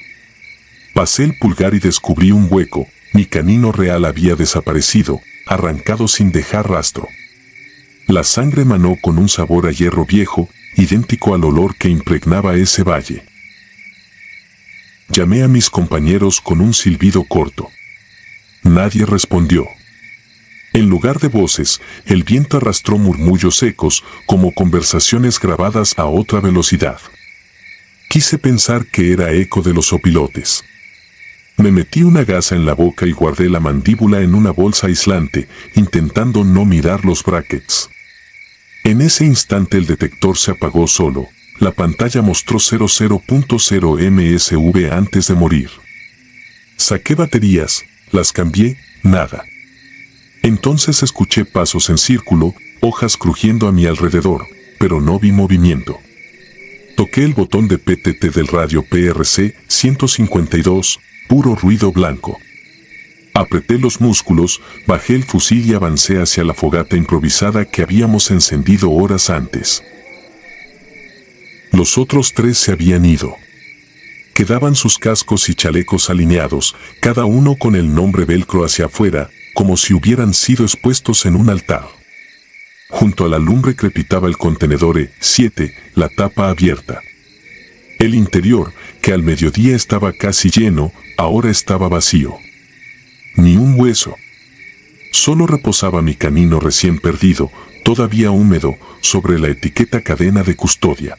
Pasé el pulgar y descubrí un hueco, mi canino real había desaparecido, arrancado sin dejar rastro. La sangre manó con un sabor a hierro viejo, idéntico al olor que impregnaba ese valle. Llamé a mis compañeros con un silbido corto. Nadie respondió. En lugar de voces, el viento arrastró murmullos secos, como conversaciones grabadas a otra velocidad. Quise pensar que era eco de los opilotes. Me metí una gasa en la boca y guardé la mandíbula en una bolsa aislante, intentando no mirar los brackets. En ese instante el detector se apagó solo. La pantalla mostró 00.0 MSV antes de morir. Saqué baterías, las cambié, nada. Entonces escuché pasos en círculo, hojas crujiendo a mi alrededor, pero no vi movimiento. Toqué el botón de PTT del radio PRC 152, puro ruido blanco. Apreté los músculos, bajé el fusil y avancé hacia la fogata improvisada que habíamos encendido horas antes. Los otros 3 se habían ido. Quedaban sus cascos y chalecos alineados, cada uno con el nombre velcro hacia afuera, como si hubieran sido expuestos en un altar. Junto a la lumbre crepitaba el contenedor E7, la tapa abierta. El interior, que al mediodía estaba casi lleno, ahora estaba vacío. Ni un hueso. Solo reposaba mi canino recién perdido, todavía húmedo, sobre la etiqueta cadena de custodia.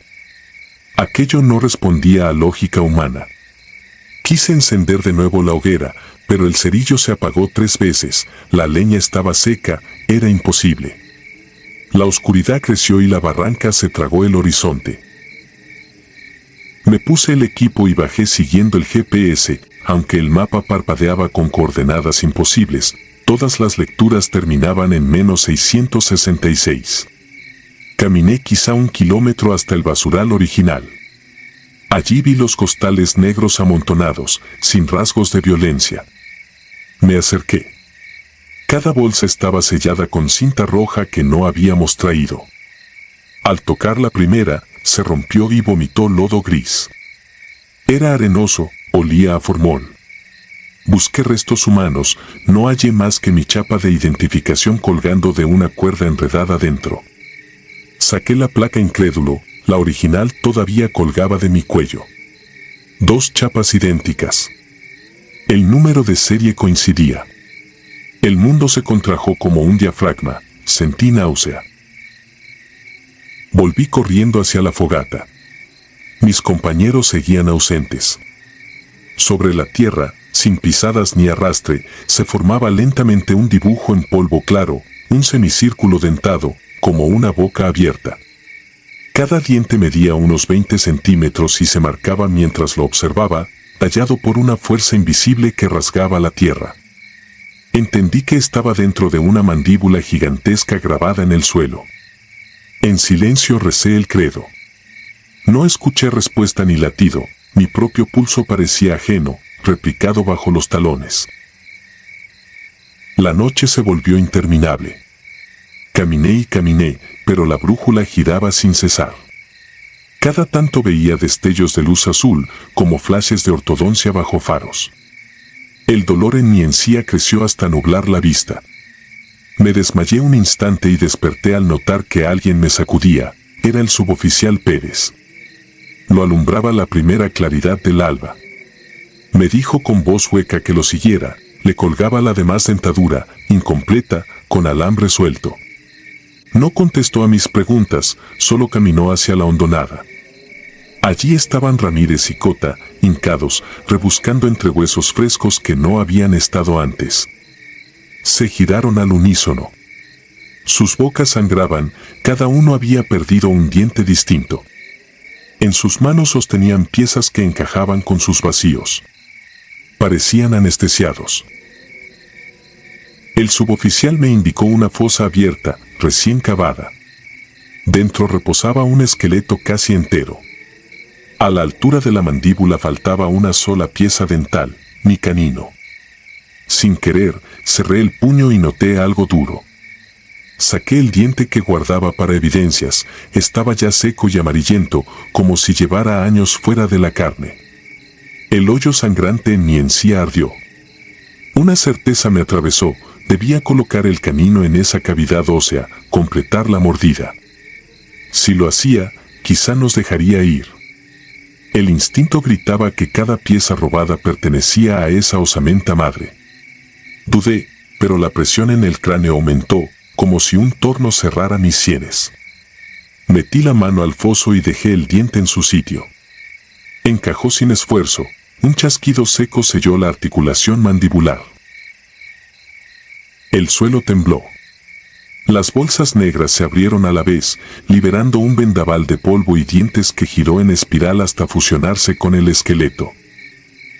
Aquello no respondía a lógica humana. Quise encender de nuevo la hoguera, pero el cerillo se apagó 3 veces, la leña estaba seca, era imposible. La oscuridad creció y la barranca se tragó el horizonte. Me puse el equipo y bajé siguiendo el GPS, aunque el mapa parpadeaba con coordenadas imposibles, todas las lecturas terminaban en -666. Caminé quizá 1 kilómetro hasta el basural original. Allí vi los costales negros amontonados, sin rasgos de violencia. Me acerqué. Cada bolsa estaba sellada con cinta roja que no habíamos traído. Al tocar la primera, se rompió y vomitó lodo gris. Era arenoso, olía a formol. Busqué restos humanos, no hallé más que mi chapa de identificación colgando de una cuerda enredada dentro. Saqué la placa incrédulo, la original todavía colgaba de mi cuello. 2 chapas idénticas. El número de serie coincidía. El mundo se contrajo como un diafragma, sentí náusea. Volví corriendo hacia la fogata. Mis compañeros seguían ausentes. Sobre la tierra, sin pisadas ni arrastre, se formaba lentamente un dibujo en polvo claro, un semicírculo dentado, como una boca abierta. Cada diente medía unos 20 centímetros y se marcaba mientras lo observaba, tallado por una fuerza invisible que rasgaba la tierra. Entendí que estaba dentro de una mandíbula gigantesca grabada en el suelo. En silencio recé el credo. No escuché respuesta ni latido, mi propio pulso parecía ajeno, replicado bajo los talones. La noche se volvió interminable. Caminé y caminé, pero la brújula giraba sin cesar. Cada tanto veía destellos de luz azul, como flashes de ortodoncia bajo faros. El dolor en mi encía creció hasta nublar la vista. Me desmayé un instante y desperté al notar que alguien me sacudía. Era el suboficial Pérez. Lo alumbraba la primera claridad del alba. Me dijo con voz hueca que lo siguiera. Le colgaba la demás dentadura, incompleta, con alambre suelto. No contestó a mis preguntas, solo caminó hacia la hondonada. Allí estaban Ramírez y Cota, hincados, rebuscando entre huesos frescos que no habían estado antes. Se giraron al unísono. Sus bocas sangraban, cada uno había perdido un diente distinto. En sus manos sostenían piezas que encajaban con sus vacíos. Parecían anestesiados. El suboficial me indicó una fosa abierta, recién cavada. Dentro reposaba un esqueleto casi entero. A la altura de la mandíbula faltaba una sola pieza dental, mi canino. Sin querer, cerré el puño y noté algo duro. Saqué el diente que guardaba para evidencias, estaba ya seco y amarillento, como si llevara años fuera de la carne. El hoyo sangrante en mi encía ardió. Una certeza me atravesó, debía colocar el canino en esa cavidad ósea, completar la mordida. Si lo hacía, quizá nos dejaría ir. El instinto gritaba que cada pieza robada pertenecía a esa osamenta madre. Dudé, pero la presión en el cráneo aumentó, como si un torno cerrara mis sienes. Metí la mano al foso y dejé el diente en su sitio. Encajó sin esfuerzo, un chasquido seco selló la articulación mandibular. El suelo tembló. Las bolsas negras se abrieron a la vez, liberando un vendaval de polvo y dientes que giró en espiral hasta fusionarse con el esqueleto.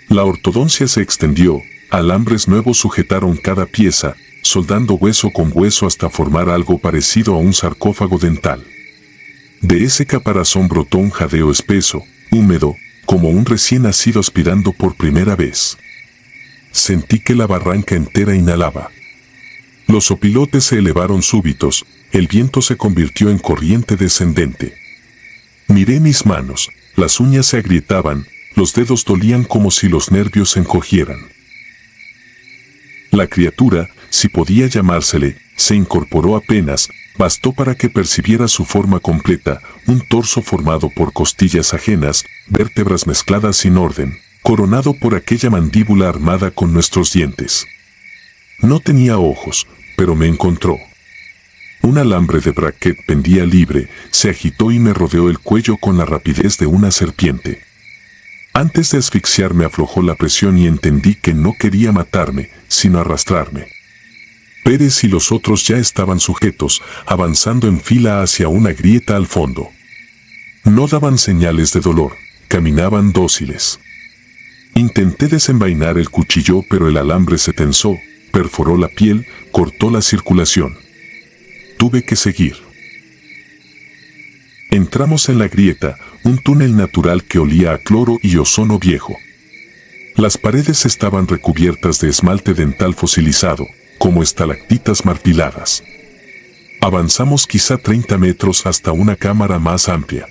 La ortodoncia se extendió, alambres nuevos sujetaron cada pieza, soldando hueso con hueso hasta formar algo parecido a un sarcófago dental. De ese caparazón brotó un jadeo espeso, húmedo, como un recién nacido aspirando por primera vez. sentí que la barranca entera inhalaba. Los opilotes se elevaron súbitos, el viento se convirtió en corriente descendente. Miré mis manos, las uñas se agrietaban, los dedos dolían como si los nervios se encogieran. La criatura, si podía llamársele, se incorporó apenas, bastó para que percibiera su forma completa, un torso formado por costillas ajenas, vértebras mezcladas sin orden, coronado por aquella mandíbula armada con nuestros dientes. No tenía ojos, pero me encontró. Un alambre de braquet pendía libre, se agitó y me rodeó el cuello con la rapidez de una serpiente. Antes de asfixiarme aflojó la presión y entendí que no quería matarme, sino arrastrarme. Pérez y los otros ya estaban sujetos, avanzando en fila hacia una grieta al fondo. No daban señales de dolor, caminaban dóciles. Intenté desenvainar el cuchillo, pero el alambre se tensó, perforó la piel, cortó la circulación. Tuve que seguir. Entramos en la grieta, un túnel natural que olía a cloro y ozono viejo. Las paredes estaban recubiertas de esmalte dental fosilizado, como estalactitas martiladas. Avanzamos quizá 30 metros hasta una cámara más amplia.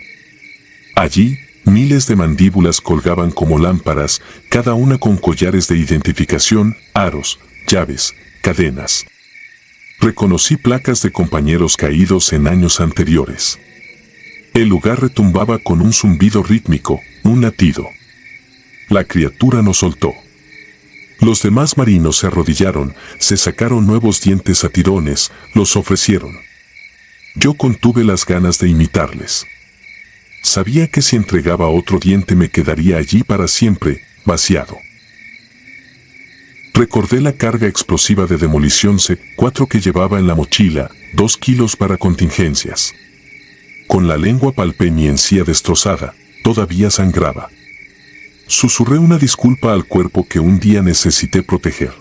Allí, miles de mandíbulas colgaban como lámparas, cada una con collares de identificación, aros, llaves, cadenas. Reconocí placas de compañeros caídos en años anteriores. El lugar retumbaba con un zumbido rítmico, un latido. La criatura nos soltó. Los demás marinos se arrodillaron, se sacaron nuevos dientes a tirones, los ofrecieron. Yo contuve las ganas de imitarles. Sabía que si entregaba otro diente me quedaría allí para siempre, vaciado. Recordé la carga explosiva de demolición C4 que llevaba en la mochila, 2 kilos para contingencias. Con la lengua palpé mi encía destrozada, todavía sangraba. Susurré una disculpa al cuerpo que un día necesité proteger.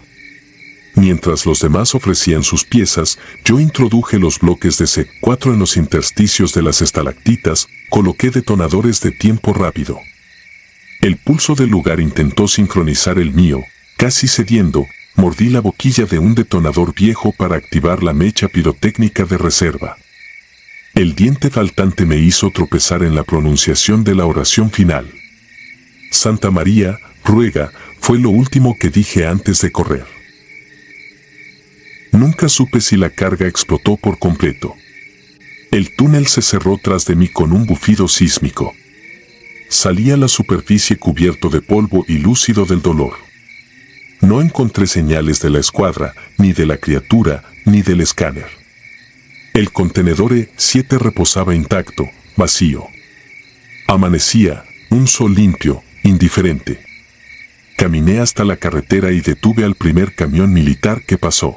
Mientras los demás ofrecían sus piezas, yo introduje los bloques de C4 en los intersticios de las estalactitas, coloqué detonadores de tiempo rápido. El pulso del lugar intentó sincronizar el mío, casi cediendo, mordí la boquilla de un detonador viejo para activar la mecha pirotécnica de reserva. El diente faltante me hizo tropezar en la pronunciación de la oración final. Santa María, ruega, fue lo último que dije antes de correr. Nunca supe si la carga explotó por completo. El túnel se cerró tras de mí con un bufido sísmico. Salí a la superficie cubierto de polvo y lúcido del dolor. No encontré señales de la escuadra, ni de la criatura, ni del escáner. El contenedor E7 reposaba intacto, vacío. Amanecía, un sol limpio, indiferente. Caminé hasta la carretera y detuve al primer camión militar que pasó.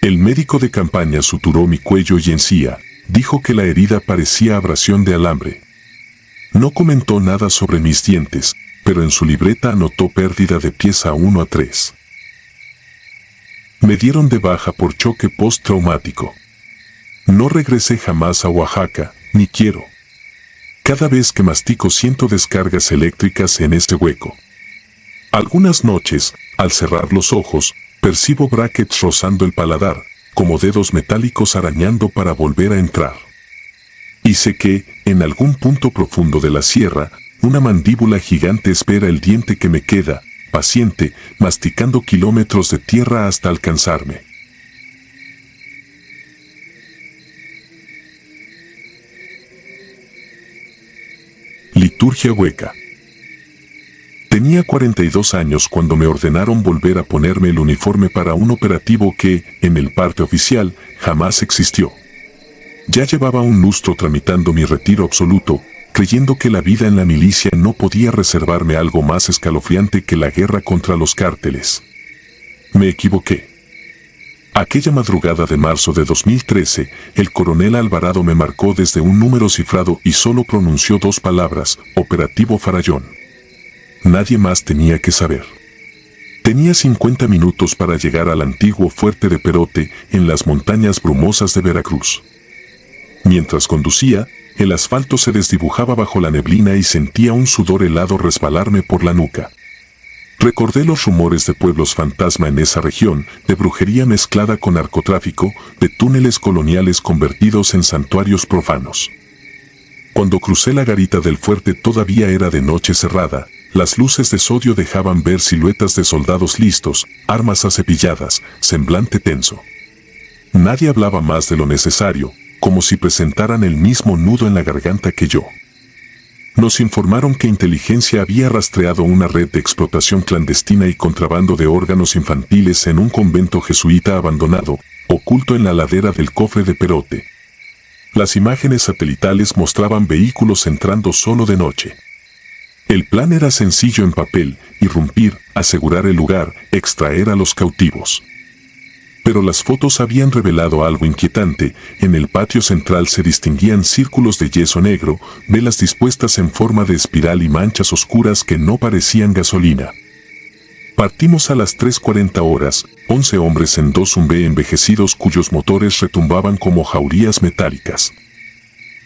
El médico de campaña suturó mi cuello y encía, dijo que la herida parecía abrasión de alambre. No comentó nada sobre mis dientes, pero en su libreta anotó pérdida de pieza 1 a 3. Me dieron de baja por choque postraumático. No regresé jamás a Oaxaca, ni quiero. Cada vez que mastico siento descargas eléctricas en este hueco. Algunas noches, al cerrar los ojos, percibo brackets rozando el paladar, como dedos metálicos arañando para volver a entrar. Y sé que, en algún punto profundo de la sierra, una mandíbula gigante espera el diente que me queda, paciente, masticando kilómetros de tierra hasta alcanzarme. Liturgia hueca. Tenía 42 años cuando me ordenaron volver a ponerme el uniforme para un operativo que, en el parte oficial, jamás existió. Ya llevaba un lustro tramitando mi retiro absoluto, creyendo que la vida en la milicia no podía reservarme algo más escalofriante que la guerra contra los cárteles. Me equivoqué. Aquella madrugada de marzo de 2013, el coronel Alvarado me marcó desde un número cifrado y solo pronunció 2 palabras, Operativo Farallón. Nadie más tenía que saber. Tenía 50 minutos para llegar al antiguo fuerte de Perote, en las montañas brumosas de Veracruz. Mientras conducía, el asfalto se desdibujaba bajo la neblina y sentía un sudor helado resbalarme por la nuca. Recordé los rumores de pueblos fantasma en esa región, de brujería mezclada con narcotráfico, de túneles coloniales convertidos en santuarios profanos. Cuando crucé la garita del fuerte todavía era de noche cerrada, las luces de sodio dejaban ver siluetas de soldados listos, armas acepilladas, semblante tenso. Nadie hablaba más de lo necesario, como si presentaran el mismo nudo en la garganta que yo. Nos informaron que inteligencia había rastreado una red de explotación clandestina y contrabando de órganos infantiles en un convento jesuita abandonado, oculto en la ladera del Cofre de Perote. Las imágenes satelitales mostraban vehículos entrando solo de noche. El plan era sencillo en papel: irrumpir, asegurar el lugar, extraer a los cautivos. Pero las fotos habían revelado algo inquietante. En el patio central se distinguían círculos de yeso negro, velas dispuestas en forma de espiral y manchas oscuras que no parecían gasolina. Partimos a las 3:40 horas, 11 hombres en dos Humvee envejecidos cuyos motores retumbaban como jaurías metálicas.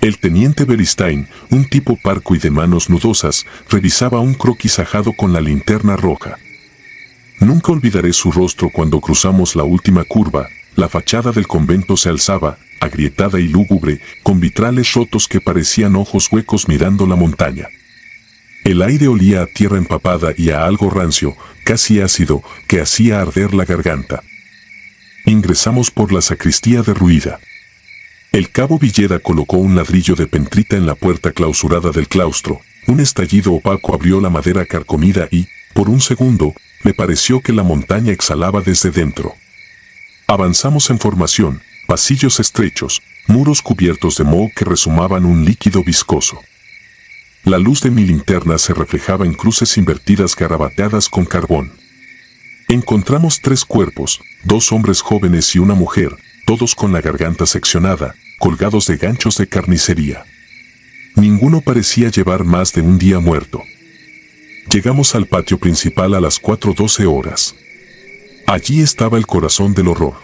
El teniente Beristain, un tipo parco y de manos nudosas, revisaba un croquis ajado con la linterna roja. Nunca olvidaré su rostro cuando cruzamos la última curva. La fachada del convento se alzaba, agrietada y lúgubre, con vitrales rotos que parecían ojos huecos mirando la montaña. El aire olía a tierra empapada y a algo rancio, casi ácido, que hacía arder la garganta. Ingresamos por la sacristía derruida. El cabo Villeda colocó un ladrillo de pentrita en la puerta clausurada del claustro. Un estallido opaco abrió la madera carcomida y, por un segundo, me pareció que la montaña exhalaba desde dentro. Avanzamos en formación, pasillos estrechos, muros cubiertos de moho que resumaban un líquido viscoso. La luz de mi linterna se reflejaba en cruces invertidas garabateadas con carbón. Encontramos 3 cuerpos, 2 hombres jóvenes y una mujer, todos con la garganta seccionada, colgados de ganchos de carnicería. Ninguno parecía llevar más de un día muerto. Llegamos al patio principal a las 4:12 horas. Allí estaba el corazón del horror.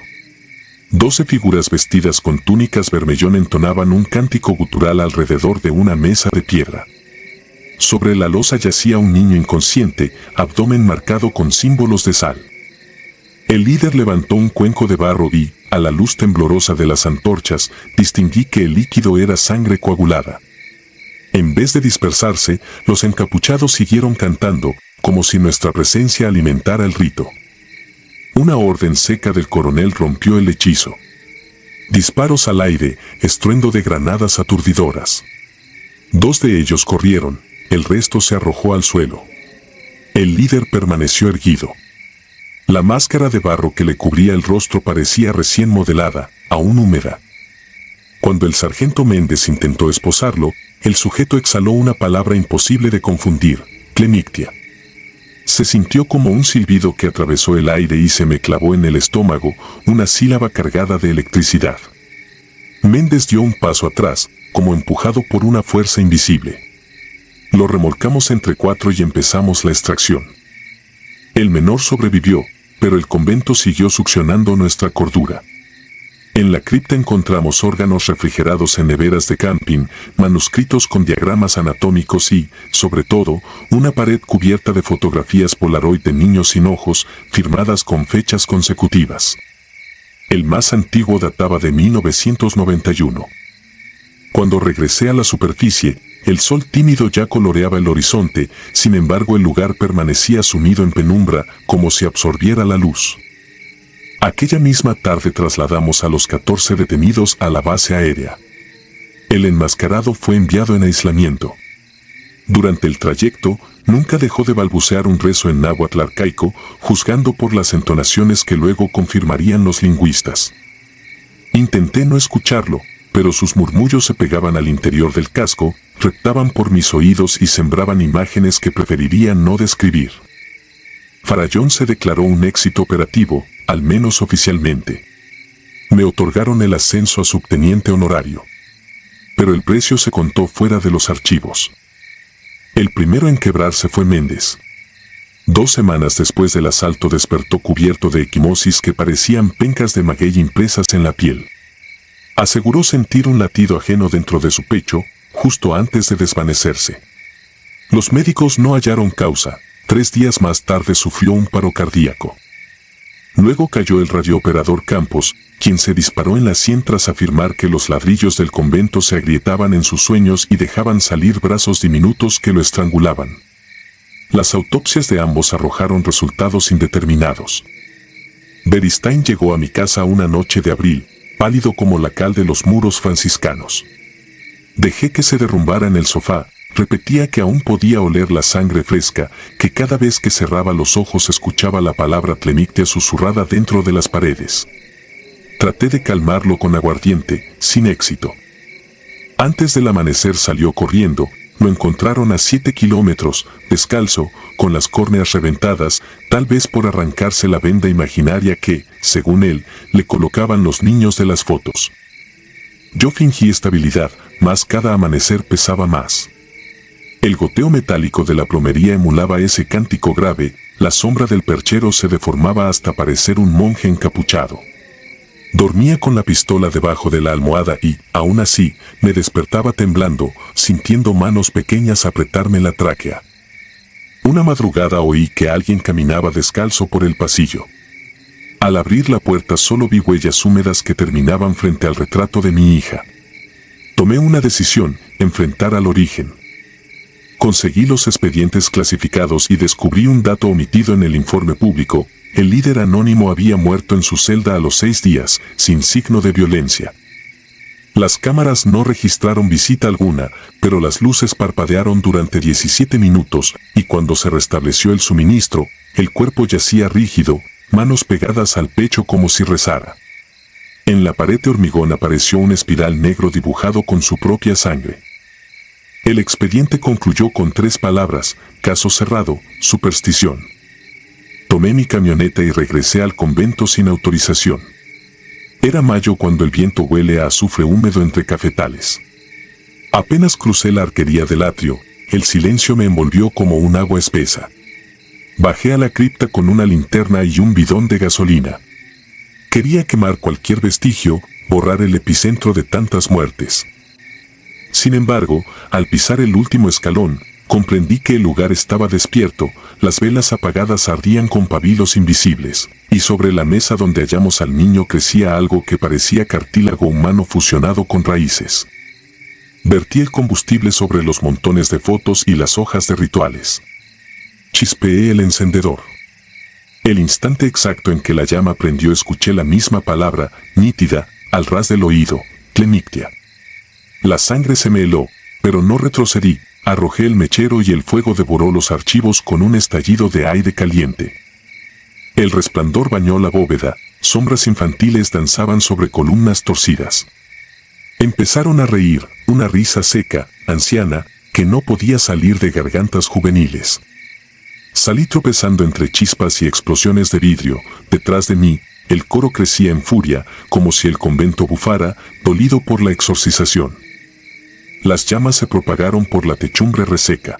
12 figuras vestidas con túnicas vermellón entonaban un cántico gutural alrededor de una mesa de piedra. Sobre la losa yacía un niño inconsciente, abdomen marcado con símbolos de sal. El líder levantó un cuenco de barro y, a la luz temblorosa de las antorchas, distinguí que el líquido era sangre coagulada. En vez de dispersarse, los encapuchados siguieron cantando, como si nuestra presencia alimentara el rito. Una orden seca del coronel rompió el hechizo. Disparos al aire, estruendo de granadas aturdidoras. 2 de ellos corrieron, el resto se arrojó al suelo. El líder permaneció erguido. La máscara de barro que le cubría el rostro parecía recién modelada, aún húmeda. Cuando el sargento Méndez intentó esposarlo, el sujeto exhaló una palabra imposible de confundir: clemictia. Se sintió como un silbido que atravesó el aire y se me clavó en el estómago, una sílaba cargada de electricidad. Méndez dio un paso atrás, como empujado por una fuerza invisible. Lo remolcamos entre 4 y empezamos la extracción. El menor sobrevivió, pero el convento siguió succionando nuestra cordura. En la cripta encontramos órganos refrigerados en neveras de camping, manuscritos con diagramas anatómicos y, sobre todo, una pared cubierta de fotografías Polaroid de niños sin ojos, firmadas con fechas consecutivas. El más antiguo databa de 1991. Cuando regresé a la superficie, el sol tímido ya coloreaba el horizonte, sin embargo el lugar permanecía sumido en penumbra, como si absorbiera la luz. Aquella misma tarde trasladamos a los 14 detenidos a la base aérea. El enmascarado fue enviado en aislamiento. Durante el trayecto, nunca dejó de balbucear un rezo en náhuatl arcaico, juzgando por las entonaciones que luego confirmarían los lingüistas. Intenté no escucharlo, pero sus murmullos se pegaban al interior del casco, reptaban por mis oídos y sembraban imágenes que preferiría no describir. Farallón se declaró un éxito operativo, al menos oficialmente. Me otorgaron el ascenso a subteniente honorario. Pero el precio se contó fuera de los archivos. El primero en quebrarse fue Méndez. 2 semanas después del asalto despertó cubierto de equimosis que parecían pencas de maguey impresas en la piel. Aseguró sentir un latido ajeno dentro de su pecho, justo antes de desvanecerse. Los médicos no hallaron causa, 3 días más tarde sufrió un paro cardíaco. Luego cayó el radiooperador Campos, quien se disparó en la sien tras afirmar que los ladrillos del convento se agrietaban en sus sueños y dejaban salir brazos diminutos que lo estrangulaban. Las autopsias de ambos arrojaron resultados indeterminados. Beristain llegó a mi casa una noche de abril, pálido como la cal de los muros franciscanos. Dejé que se derrumbara en el sofá, repetía que aún podía oler la sangre fresca, que cada vez que cerraba los ojos escuchaba la palabra Tlemictia susurrada dentro de las paredes. Traté de calmarlo con aguardiente, sin éxito. Antes del amanecer salió corriendo, lo encontraron a 7 kilómetros, descalzo, con las córneas reventadas, tal vez por arrancarse la venda imaginaria que, según él, le colocaban los niños de las fotos. Yo fingí estabilidad, mas cada amanecer pesaba más. El goteo metálico de la plomería emulaba ese cántico grave, la sombra del perchero se deformaba hasta parecer un monje encapuchado. Dormía con la pistola debajo de la almohada y, aún así, me despertaba temblando, sintiendo manos pequeñas apretarme la tráquea. Una madrugada oí que alguien caminaba descalzo por el pasillo. Al abrir la puerta solo vi huellas húmedas que terminaban frente al retrato de mi hija. Tomé una decisión, enfrentar al origen. Conseguí los expedientes clasificados y descubrí un dato omitido en el informe público. El líder anónimo había muerto en su celda a los 6 días, sin signo de violencia. Las cámaras no registraron visita alguna, pero las luces parpadearon durante 17 minutos, y cuando se restableció el suministro, el cuerpo yacía rígido, manos pegadas al pecho como si rezara. En la pared de hormigón apareció un espiral negro dibujado con su propia sangre. El expediente concluyó con 3 palabras: caso cerrado, superstición. Tomé mi camioneta y regresé al convento sin autorización. Era mayo cuando el viento huele a azufre húmedo entre cafetales. Apenas crucé la arquería del atrio, el silencio me envolvió como un agua espesa. Bajé a la cripta con una linterna y un bidón de gasolina. Quería quemar cualquier vestigio, borrar el epicentro de tantas muertes. Sin embargo, al pisar el último escalón, comprendí que el lugar estaba despierto, las velas apagadas ardían con pabilos invisibles, y sobre la mesa donde hallamos al niño crecía algo que parecía cartílago humano fusionado con raíces. Vertí el combustible sobre los montones de fotos y las hojas de rituales. Chispeé el encendedor. El instante exacto en que la llama prendió escuché la misma palabra, nítida, al ras del oído: Tlemictia. La sangre se me heló, pero no retrocedí. Arrojé el mechero y el fuego devoró los archivos con un estallido de aire caliente. El resplandor bañó la bóveda, sombras infantiles danzaban sobre columnas torcidas. Empezaron a reír, una risa seca, anciana, que no podía salir de gargantas juveniles. Salí tropezando entre chispas y explosiones de vidrio. Detrás de mí, el coro crecía en furia, como si el convento bufara, dolido por la exorcización. Las llamas se propagaron por la techumbre reseca.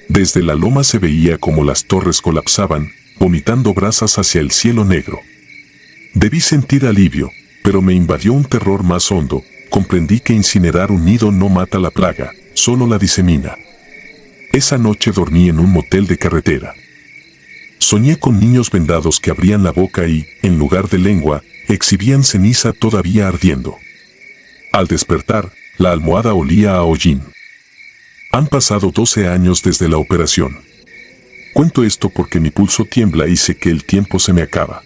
Desde la loma se veía como las torres colapsaban, vomitando brasas hacia el cielo negro. Debí sentir alivio, pero me invadió un terror más hondo. Comprendí que incinerar un nido no mata la plaga, solo la disemina. Esa noche dormí en un motel de carretera. Soñé con niños vendados que abrían la boca y, en lugar de lengua, exhibían ceniza todavía ardiendo. Al despertar, la almohada olía a hollín. Han pasado 12 años desde la operación. Cuento esto porque mi pulso tiembla y sé que el tiempo se me acaba.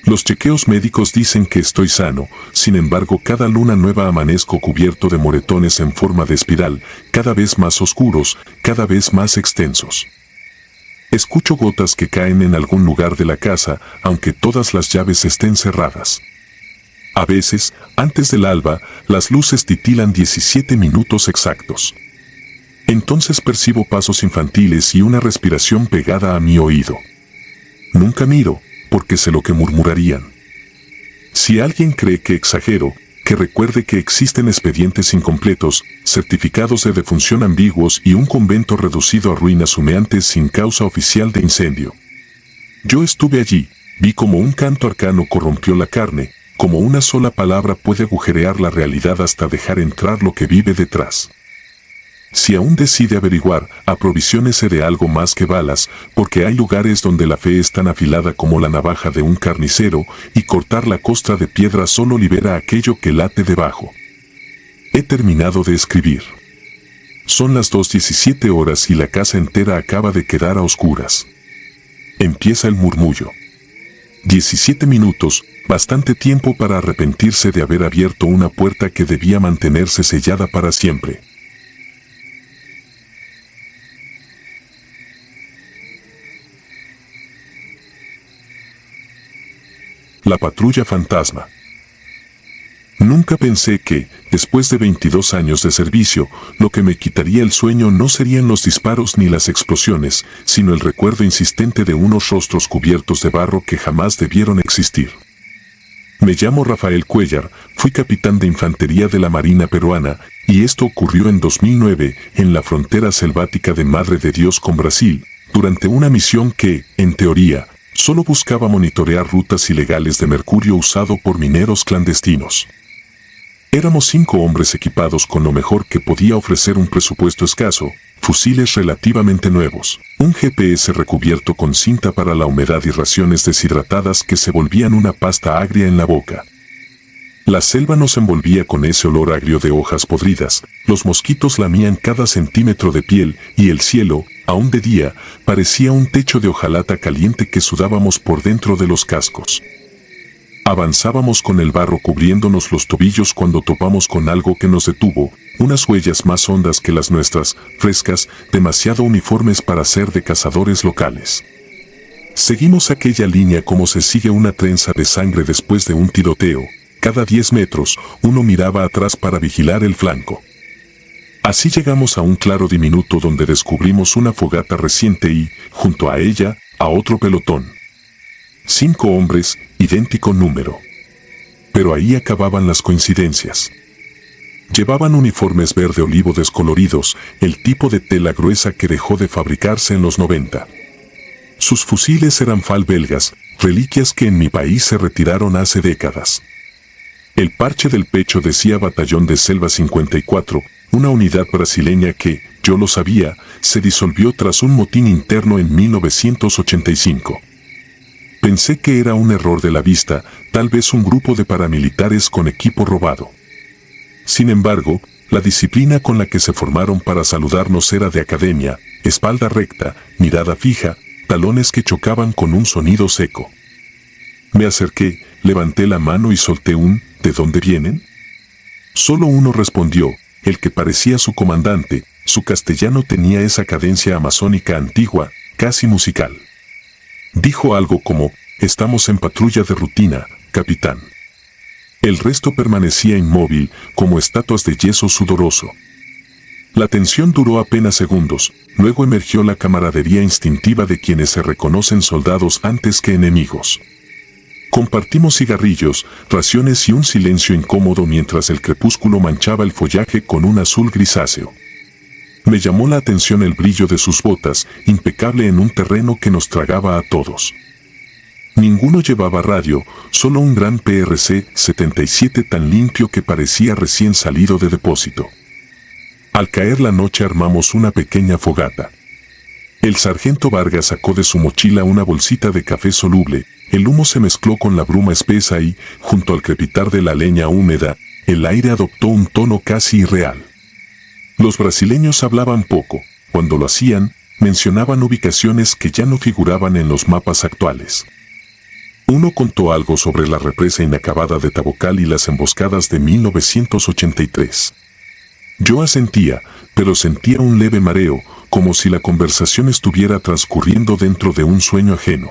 Los chequeos médicos dicen que estoy sano, sin embargo cada luna nueva amanezco cubierto de moretones en forma de espiral, cada vez más oscuros, cada vez más extensos. Escucho gotas que caen en algún lugar de la casa, aunque todas las llaves estén cerradas. A veces, antes del alba, las luces titilan 17 minutos exactos. Entonces percibo pasos infantiles y una respiración pegada a mi oído. Nunca miro, porque sé lo que murmurarían. Si alguien cree que exagero, que recuerde que existen expedientes incompletos, certificados de defunción ambiguos y un convento reducido a ruinas humeantes sin causa oficial de incendio. Yo estuve allí, vi como un canto arcano corrompió la carne, como una sola palabra puede agujerear la realidad hasta dejar entrar lo que vive detrás. Si aún decide averiguar, aprovisionese de algo más que balas, porque hay lugares donde la fe es tan afilada como la navaja de un carnicero, y cortar la costra de piedra solo libera aquello que late debajo. He terminado de escribir. Son las 2:17 horas y la casa entera acaba de quedar a oscuras. Empieza el murmullo. 17 minutos, bastante tiempo para arrepentirse de haber abierto una puerta que debía mantenerse sellada para siempre. La patrulla fantasma. Nunca pensé que, después de 22 años de servicio, lo que me quitaría el sueño no serían los disparos ni las explosiones, sino el recuerdo insistente de unos rostros cubiertos de barro que jamás debieron existir. Me llamo Rafael Cuellar, fui capitán de infantería de la Marina peruana, y esto ocurrió en 2009, en la frontera selvática de Madre de Dios con Brasil, durante una misión que, en teoría, solo buscaba monitorear rutas ilegales de mercurio usado por mineros clandestinos. Éramos 5 hombres equipados con lo mejor que podía ofrecer un presupuesto escaso, fusiles relativamente nuevos, un GPS recubierto con cinta para la humedad y raciones deshidratadas que se volvían una pasta agria en la boca. La selva nos envolvía con ese olor agrio de hojas podridas, los mosquitos lamían cada centímetro de piel y el cielo, aún de día, parecía un techo de hojalata caliente que sudábamos por dentro de los cascos. Avanzábamos con el barro cubriéndonos los tobillos cuando topamos con algo que nos detuvo, unas huellas más hondas que las nuestras, frescas, demasiado uniformes para ser de cazadores locales. Seguimos aquella línea como se sigue una trenza de sangre después de un tiroteo. Cada 10 metros, uno miraba atrás para vigilar el flanco. Así llegamos a un claro diminuto donde descubrimos una fogata reciente y, junto a ella, a otro pelotón. 5 hombres, idéntico número. Pero ahí acababan las coincidencias. Llevaban uniformes verde olivo descoloridos, el tipo de tela gruesa que dejó de fabricarse en los 90. Sus fusiles eran FAL belgas, reliquias que en mi país se retiraron hace décadas. El parche del pecho decía Batallón de Selva 54, una unidad brasileña que, yo lo sabía, se disolvió tras un motín interno en 1985. Pensé que era un error de la vista, tal vez un grupo de paramilitares con equipo robado. Sin embargo, la disciplina con la que se formaron para saludarnos era de academia, espalda recta, mirada fija, talones que chocaban con un sonido seco. Me acerqué, levanté la mano y solté un ¿de dónde vienen? Solo uno respondió, el que parecía su comandante, su castellano tenía esa cadencia amazónica antigua, casi musical. Dijo algo como, estamos en patrulla de rutina, capitán. El resto permanecía inmóvil, como estatuas de yeso sudoroso. La tensión duró apenas segundos, luego emergió la camaradería instintiva de quienes se reconocen soldados antes que enemigos. Compartimos cigarrillos, raciones y un silencio incómodo mientras el crepúsculo manchaba el follaje con un azul grisáceo. Me llamó la atención el brillo de sus botas, impecable en un terreno que nos tragaba a todos. Ninguno llevaba radio, solo un gran PRC-77 tan limpio que parecía recién salido de depósito. Al caer la noche armamos una pequeña fogata. El sargento Vargas sacó de su mochila una bolsita de café soluble, el humo se mezcló con la bruma espesa y, junto al crepitar de la leña húmeda, el aire adoptó un tono casi irreal. Los brasileños hablaban poco, cuando lo hacían, mencionaban ubicaciones que ya no figuraban en los mapas actuales. Uno contó algo sobre la represa inacabada de Tabocal y las emboscadas de 1983. Yo asentía, pero sentía un leve mareo, como si la conversación estuviera transcurriendo dentro de un sueño ajeno.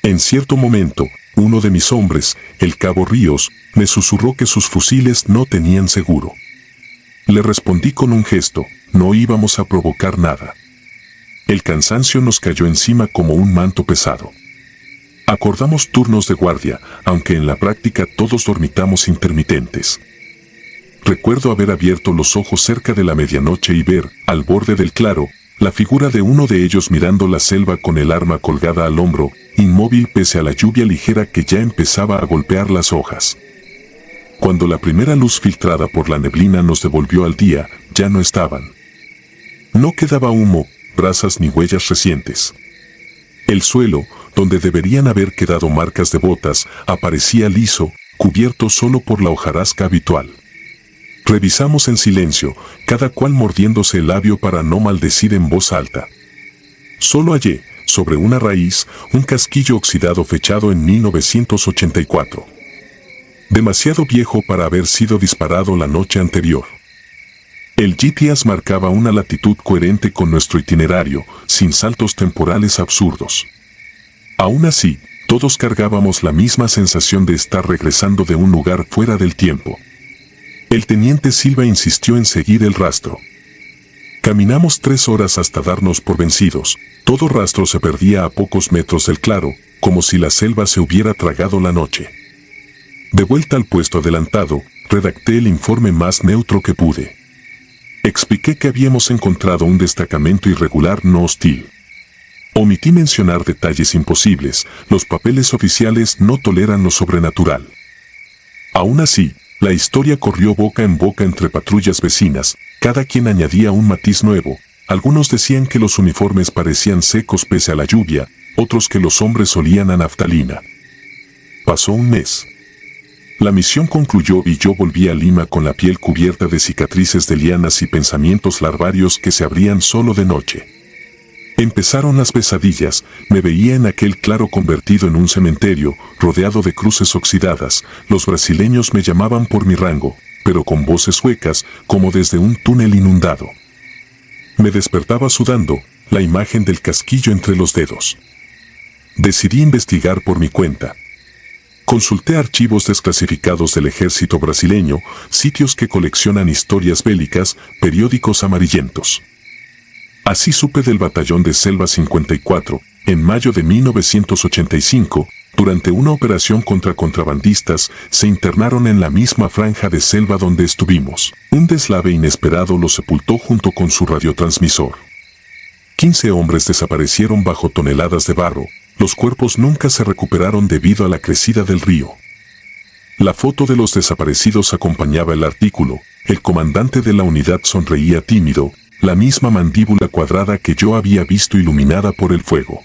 En cierto momento, uno de mis hombres, el cabo Ríos, me susurró que sus fusiles no tenían seguro. Le respondí con un gesto, no íbamos a provocar nada. El cansancio nos cayó encima como un manto pesado. Acordamos turnos de guardia, aunque en la práctica todos dormitamos intermitentes. Recuerdo haber abierto los ojos cerca de la medianoche y ver, al borde del claro, la figura de uno de ellos mirando la selva con el arma colgada al hombro, inmóvil pese a la lluvia ligera que ya empezaba a golpear las hojas. Cuando la primera luz filtrada por la neblina nos devolvió al día, ya no estaban. No quedaba humo, brasas ni huellas recientes. El suelo, donde deberían haber quedado marcas de botas, aparecía liso, cubierto solo por la hojarasca habitual. Revisamos en silencio, cada cual mordiéndose el labio para no maldecir en voz alta. Solo hallé, sobre una raíz, un casquillo oxidado fechado en 1984. Demasiado viejo para haber sido disparado la noche anterior. El GPS marcaba una latitud coherente con nuestro itinerario, sin saltos temporales absurdos. Aún así, todos cargábamos la misma sensación de estar regresando de un lugar fuera del tiempo. El teniente Silva insistió en seguir el rastro. Caminamos 3 horas hasta darnos por vencidos. Todo rastro se perdía a pocos metros del claro, como si la selva se hubiera tragado la noche. De vuelta al puesto adelantado, redacté el informe más neutro que pude. Expliqué que habíamos encontrado un destacamento irregular no hostil. Omití mencionar detalles imposibles, los papeles oficiales no toleran lo sobrenatural. Aún así, la historia corrió boca en boca entre patrullas vecinas, cada quien añadía un matiz nuevo. Algunos decían que los uniformes parecían secos pese a la lluvia, otros que los hombres olían a naftalina. Pasó un mes. La misión concluyó y yo volví a Lima con la piel cubierta de cicatrices de lianas y pensamientos larvarios que se abrían solo de noche. Empezaron las pesadillas, me veía en aquel claro convertido en un cementerio, rodeado de cruces oxidadas, los brasileños me llamaban por mi rango, pero con voces huecas, como desde un túnel inundado. Me despertaba sudando, la imagen del casquillo entre los dedos. Decidí investigar por mi cuenta. Consulté archivos desclasificados del ejército brasileño, sitios que coleccionan historias bélicas, periódicos amarillentos. Así supe del batallón de Selva 54, en mayo de 1985, durante una operación contra contrabandistas, se internaron en la misma franja de selva donde estuvimos. Un deslave inesperado los sepultó junto con su radiotransmisor. 15 hombres desaparecieron bajo toneladas de barro. Los cuerpos nunca se recuperaron debido a la crecida del río. La foto de los desaparecidos acompañaba el artículo. El comandante de la unidad sonreía tímido, la misma mandíbula cuadrada que yo había visto iluminada por el fuego.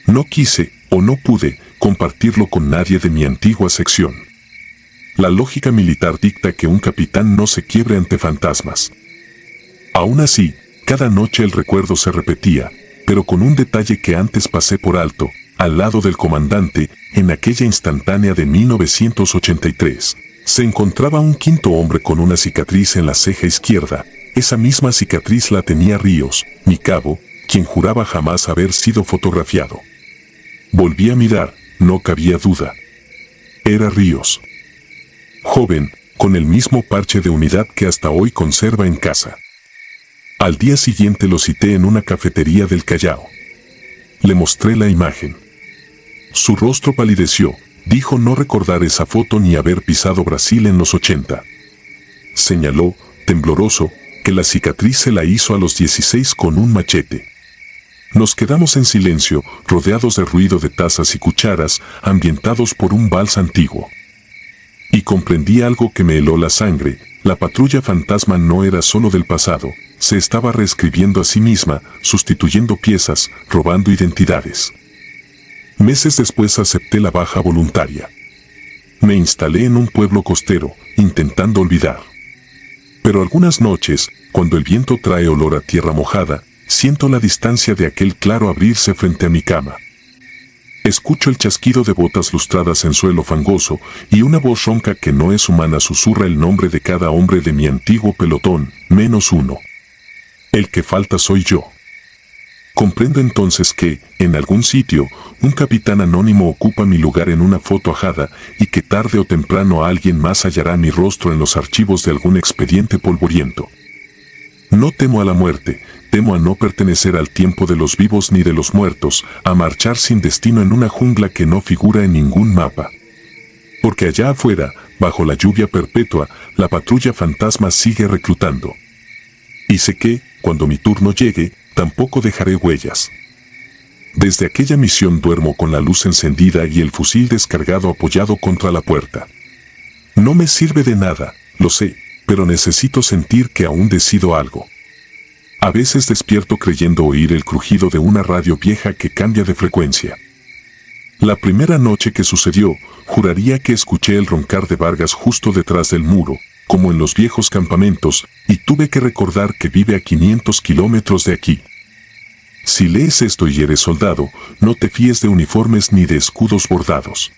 No quise, o no pude, compartirlo con nadie de mi antigua sección. La lógica militar dicta que un capitán no se quiebre ante fantasmas. Aún así, cada noche el recuerdo se repetía, pero con un detalle que antes pasé por alto, al lado del comandante, en aquella instantánea de 1983, se encontraba un quinto hombre con una cicatriz en la ceja izquierda. Esa misma cicatriz la tenía Ríos, mi cabo, quien juraba jamás haber sido fotografiado. Volví a mirar, no cabía duda. Era Ríos. Joven, con el mismo parche de unidad que hasta hoy conserva en casa. Al día siguiente lo cité en una cafetería del Callao. Le mostré la imagen. Su rostro palideció, dijo no recordar esa foto ni haber pisado Brasil en los 80. Señaló, tembloroso, que la cicatriz se la hizo a los 16 con un machete. Nos quedamos en silencio, rodeados de ruido de tazas y cucharas, ambientados por un vals antiguo. Y comprendí algo que me heló la sangre. La patrulla fantasma no era solo del pasado, se estaba reescribiendo a sí misma, sustituyendo piezas, robando identidades. Meses después acepté la baja voluntaria. Me instalé en un pueblo costero, intentando olvidar. Pero algunas noches, cuando el viento trae olor a tierra mojada, siento la distancia de aquel claro abrirse frente a mi cama. Escucho el chasquido de botas lustradas en suelo fangoso y una voz ronca que no es humana susurra el nombre de cada hombre de mi antiguo pelotón, menos uno. El que falta soy yo. Comprendo entonces que, en algún sitio, un capitán anónimo ocupa mi lugar en una foto ajada y que tarde o temprano alguien más hallará mi rostro en los archivos de algún expediente polvoriento. No temo a la muerte, temo a no pertenecer al tiempo de los vivos ni de los muertos, a marchar sin destino en una jungla que no figura en ningún mapa. Porque allá afuera, bajo la lluvia perpetua, la patrulla fantasma sigue reclutando. Y sé que, cuando mi turno llegue, tampoco dejaré huellas. Desde aquella misión duermo con la luz encendida y el fusil descargado apoyado contra la puerta. No me sirve de nada, lo sé, pero necesito sentir que aún decido algo. A veces despierto creyendo oír el crujido de una radio vieja que cambia de frecuencia. La primera noche que sucedió, juraría que escuché el roncar de Vargas justo detrás del muro, como en los viejos campamentos, y tuve que recordar que vive a 500 kilómetros de aquí. Si lees esto y eres soldado, no te fíes de uniformes ni de escudos bordados.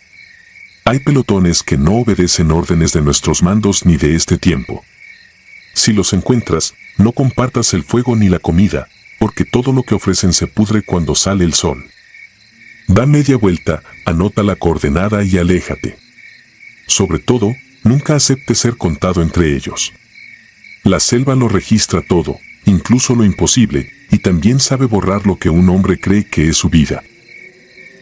Hay pelotones que no obedecen órdenes de nuestros mandos ni de este tiempo. Si los encuentras, no compartas el fuego ni la comida, porque todo lo que ofrecen se pudre cuando sale el sol. Da media vuelta, anota la coordenada y aléjate. Sobre todo, nunca aceptes ser contado entre ellos. La selva lo registra todo, incluso lo imposible, y también sabe borrar lo que un hombre cree que es su vida.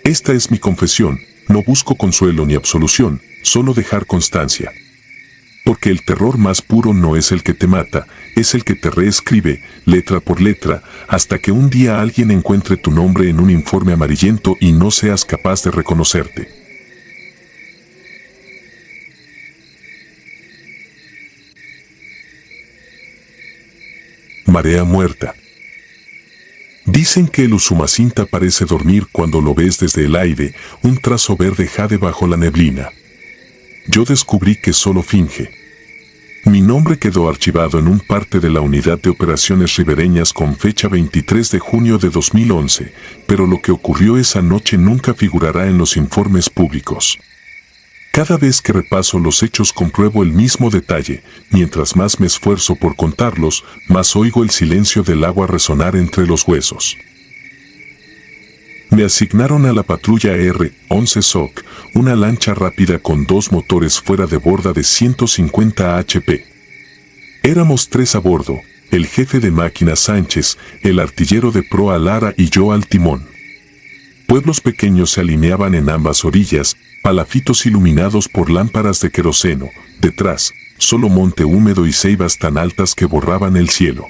Esta es mi confesión, no busco consuelo ni absolución, solo dejar constancia. Porque el terror más puro no es el que te mata, es el que te reescribe, letra por letra, hasta que un día alguien encuentre tu nombre en un informe amarillento y no seas capaz de reconocerte. Marea muerta. Dicen que el Usumacinta parece dormir cuando lo ves desde el aire, un trazo verde jade bajo la neblina. Yo descubrí que solo finge. Mi nombre quedó archivado en un parte de la Unidad de Operaciones Ribereñas con fecha 23 de junio de 2011, pero lo que ocurrió esa noche nunca figurará en los informes públicos. Cada vez que repaso los hechos compruebo el mismo detalle, mientras más me esfuerzo por contarlos, más oigo el silencio del agua resonar entre los huesos. Me asignaron a la patrulla R-11 SOC, una lancha rápida con 2 motores fuera de borda de 150 HP. Éramos 3 a bordo, el jefe de máquina Sánchez, el artillero de proa Lara y yo al timón. Pueblos pequeños se alineaban en ambas orillas, palafitos iluminados por lámparas de queroseno, detrás, solo monte húmedo y ceibas tan altas que borraban el cielo.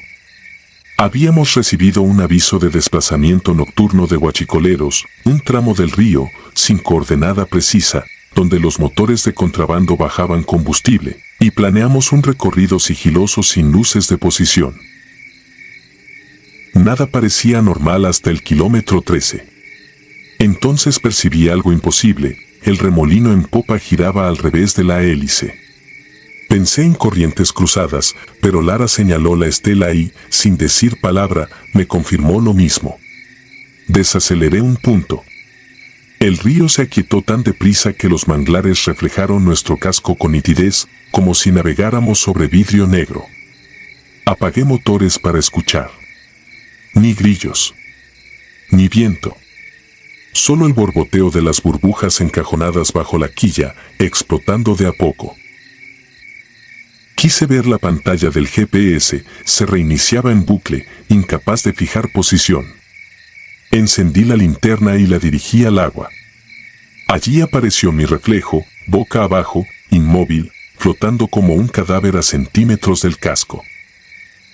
Habíamos recibido un aviso de desplazamiento nocturno de huachicoleros, un tramo del río, sin coordenada precisa, donde los motores de contrabando bajaban combustible, y planeamos un recorrido sigiloso sin luces de posición. Nada parecía normal hasta el kilómetro 13. Entonces percibí algo imposible, el remolino en popa giraba al revés de la hélice. Pensé en corrientes cruzadas, pero Lara señaló la estela y, sin decir palabra, me confirmó lo mismo. Desaceleré un punto. El río se aquietó tan deprisa que los manglares reflejaron nuestro casco con nitidez, como si navegáramos sobre vidrio negro. Apagué motores para escuchar. Ni grillos. Ni viento. Solo el borboteo de las burbujas encajonadas bajo la quilla, explotando de a poco. Quise ver la pantalla del GPS, se reiniciaba en bucle, incapaz de fijar posición. Encendí la linterna y la dirigí al agua. Allí apareció mi reflejo, boca abajo, inmóvil, flotando como un cadáver a centímetros del casco.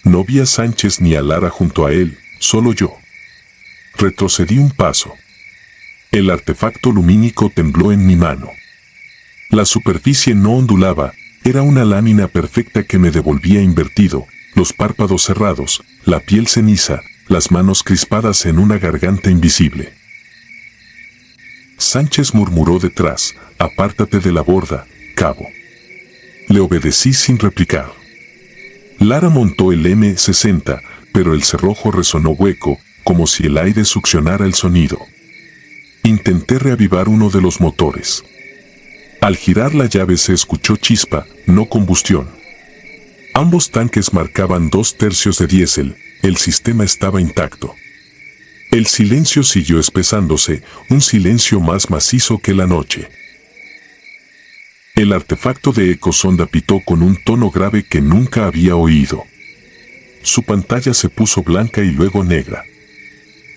No vi a Sánchez ni a Lara junto a él, solo yo. Retrocedí un paso. El artefacto lumínico tembló en mi mano. La superficie no ondulaba, era una lámina perfecta que me devolvía invertido, los párpados cerrados, la piel ceniza, las manos crispadas en una garganta invisible. Sánchez murmuró detrás, apártate de la borda, cabo. Le obedecí sin replicar. Lara montó el M60, pero el cerrojo resonó hueco, como si el aire succionara el sonido. Intenté reavivar uno de los motores. Al girar la llave se escuchó chispa, no combustión. Ambos tanques marcaban 2/3 de diésel, el sistema estaba intacto. El silencio siguió espesándose, un silencio más macizo que la noche. El artefacto de ecosonda pitó con un tono grave que nunca había oído. Su pantalla se puso blanca y luego negra.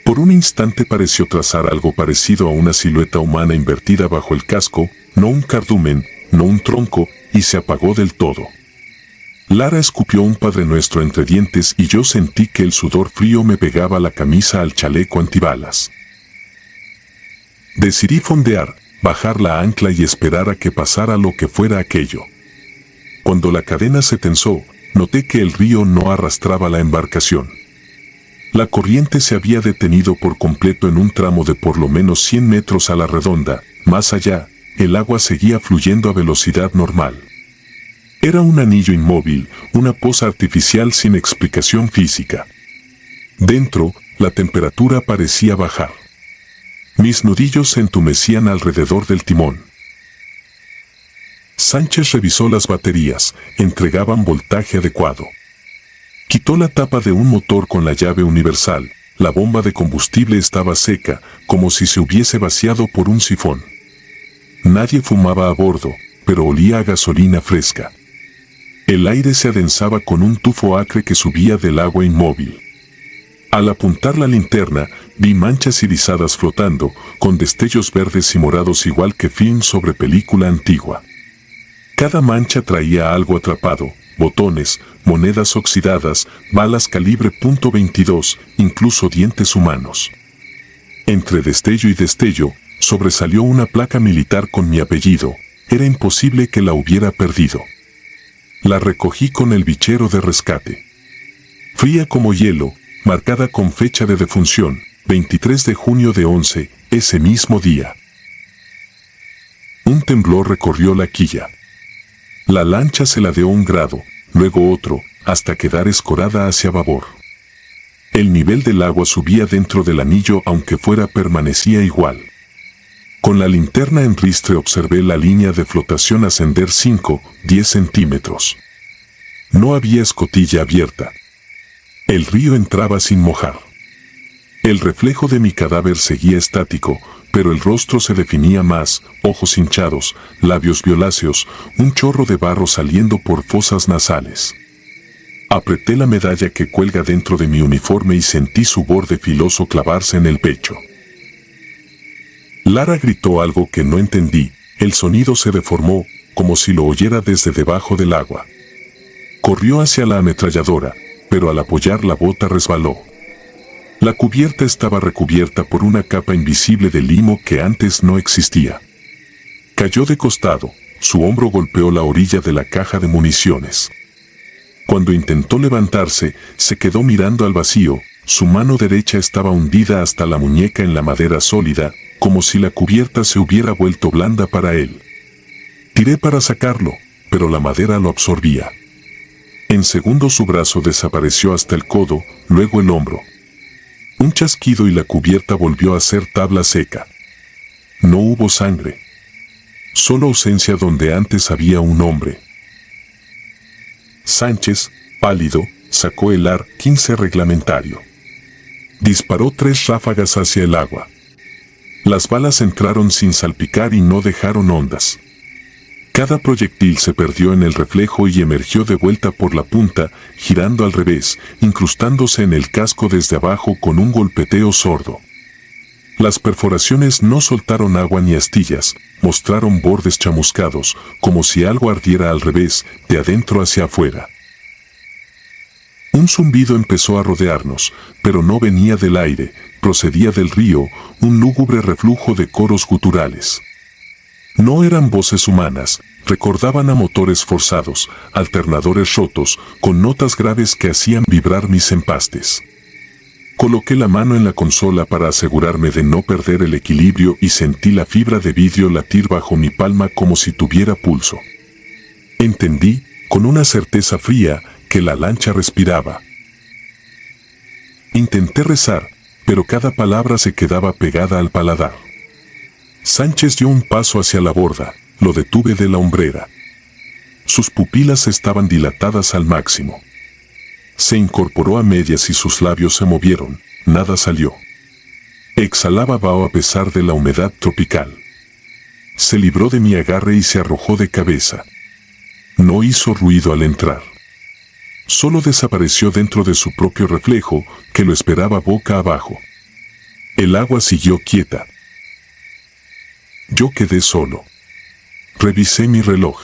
Por un instante pareció trazar algo parecido a una silueta humana invertida bajo el casco, no un cardumen, no un tronco, y se apagó del todo. Lara escupió un Padre Nuestro entre dientes y yo sentí que el sudor frío me pegaba la camisa al chaleco antibalas. Decidí fondear, bajar la ancla y esperar a que pasara lo que fuera aquello. Cuando la cadena se tensó, noté que el río no arrastraba la embarcación. La corriente se había detenido por completo en un tramo de por lo menos 100 metros a la redonda. Más allá, el agua seguía fluyendo a velocidad normal. Era un anillo inmóvil, una poza artificial sin explicación física. Dentro, la temperatura parecía bajar. Mis nudillos se entumecían alrededor del timón. Sánchez revisó las baterías, entregaban voltaje adecuado. Quitó la tapa de un motor con la llave universal. La bomba de combustible estaba seca, como si se hubiese vaciado por un sifón. Nadie fumaba a bordo, pero olía a gasolina fresca. El aire se adensaba con un tufo acre que subía del agua inmóvil. Al apuntar la linterna, vi manchas irisadas flotando, con destellos verdes y morados igual que film sobre película antigua. Cada mancha traía algo atrapado: botones, monedas oxidadas, balas calibre .22, incluso dientes humanos. Entre destello y destello, sobresalió una placa militar con mi apellido. Era imposible que la hubiera perdido. La recogí con el bichero de rescate. Fría como hielo, marcada con fecha de defunción, 23 de junio de 11, ese mismo día. Un temblor recorrió la quilla. La lancha se ladeó 1 grado, luego otro, hasta quedar escorada hacia babor. El nivel del agua subía dentro del anillo, aunque fuera permanecía igual. Con la linterna en ristre observé la línea de flotación ascender 5-10 centímetros. No había escotilla abierta. El río entraba sin mojar. El reflejo de mi cadáver seguía estático, pero el rostro se definía más: ojos hinchados, labios violáceos, un chorro de barro saliendo por fosas nasales. Apreté la medalla que cuelga dentro de mi uniforme y sentí su borde filoso clavarse en el pecho. Lara gritó algo que no entendí. El sonido se deformó, como si lo oyera desde debajo del agua. Corrió hacia la ametralladora, pero al apoyar la bota resbaló. La cubierta estaba recubierta por una capa invisible de limo que antes no existía. Cayó de costado, su hombro golpeó la orilla de la caja de municiones. Cuando intentó levantarse, se quedó mirando al vacío. Su mano derecha estaba hundida hasta la muñeca en la madera sólida, como si la cubierta se hubiera vuelto blanda para él. Tiré para sacarlo, pero la madera lo absorbía. En segundos su brazo desapareció hasta el codo, luego el hombro. Un chasquido y la cubierta volvió a ser tabla seca. No hubo sangre. Solo ausencia donde antes había un hombre. Sánchez, pálido, sacó el AR-15 reglamentario. Disparó 3 ráfagas hacia el agua. Las balas entraron sin salpicar y no dejaron ondas. Cada proyectil se perdió en el reflejo y emergió de vuelta por la punta, girando al revés, incrustándose en el casco desde abajo con un golpeteo sordo. Las perforaciones no soltaron agua ni astillas, mostraron bordes chamuscados, como si algo ardiera al revés, de adentro hacia afuera. Un zumbido empezó a rodearnos, pero no venía del aire, procedía del río, un lúgubre reflujo de coros guturales. No eran voces humanas, recordaban a motores forzados, alternadores rotos, con notas graves que hacían vibrar mis empastes. Coloqué la mano en la consola para asegurarme de no perder el equilibrio y sentí la fibra de vidrio latir bajo mi palma como si tuviera pulso. Entendí, con una certeza fría, que la lancha respiraba. Intenté rezar, pero cada palabra se quedaba pegada al paladar. Sánchez dio un paso hacia la borda, lo detuve de la hombrera. Sus pupilas estaban dilatadas al máximo. Se incorporó a medias y sus labios se movieron, nada salió. Exhalaba vaho a pesar de la humedad tropical. Se libró de mi agarre y se arrojó de cabeza. No hizo ruido al entrar. Solo desapareció dentro de su propio reflejo, que lo esperaba boca abajo. El agua siguió quieta. Yo quedé solo. Revisé mi reloj.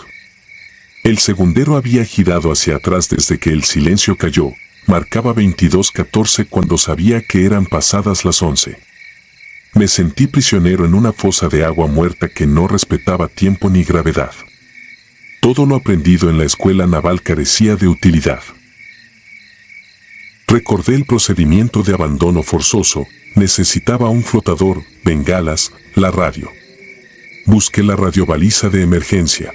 El segundero había girado hacia atrás desde que el silencio cayó. Marcaba 22:14 cuando sabía que eran pasadas las 11. Me sentí prisionero en una fosa de agua muerta que no respetaba tiempo ni gravedad. Todo lo aprendido en la escuela naval carecía de utilidad. Recordé el procedimiento de abandono forzoso. Necesitaba un flotador, bengalas, la radio. Busqué la radiobaliza de emergencia.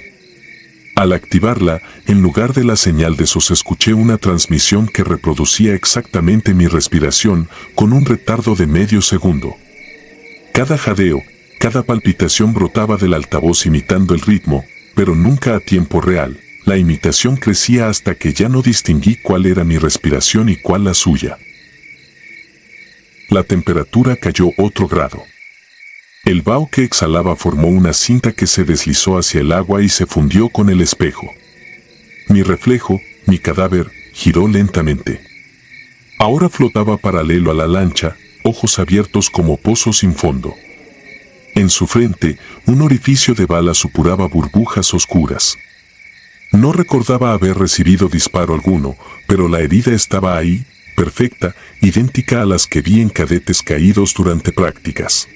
Al activarla, en lugar de la señal de SOS escuché una transmisión que reproducía exactamente mi respiración con un retardo de medio segundo. Cada jadeo, cada palpitación brotaba del altavoz imitando el ritmo, pero nunca a tiempo real. La imitación crecía hasta que ya no distinguí cuál era mi respiración y cuál la suya. La temperatura cayó otro grado. El vaho que exhalaba formó una cinta que se deslizó hacia el agua y se fundió con el espejo. Mi reflejo, mi cadáver, giró lentamente. Ahora flotaba paralelo a la lancha, ojos abiertos como pozos sin fondo. En su frente, un orificio de bala supuraba burbujas oscuras. No recordaba haber recibido disparo alguno, pero la herida estaba ahí, perfecta, idéntica a las que vi en cadetes caídos durante prácticas.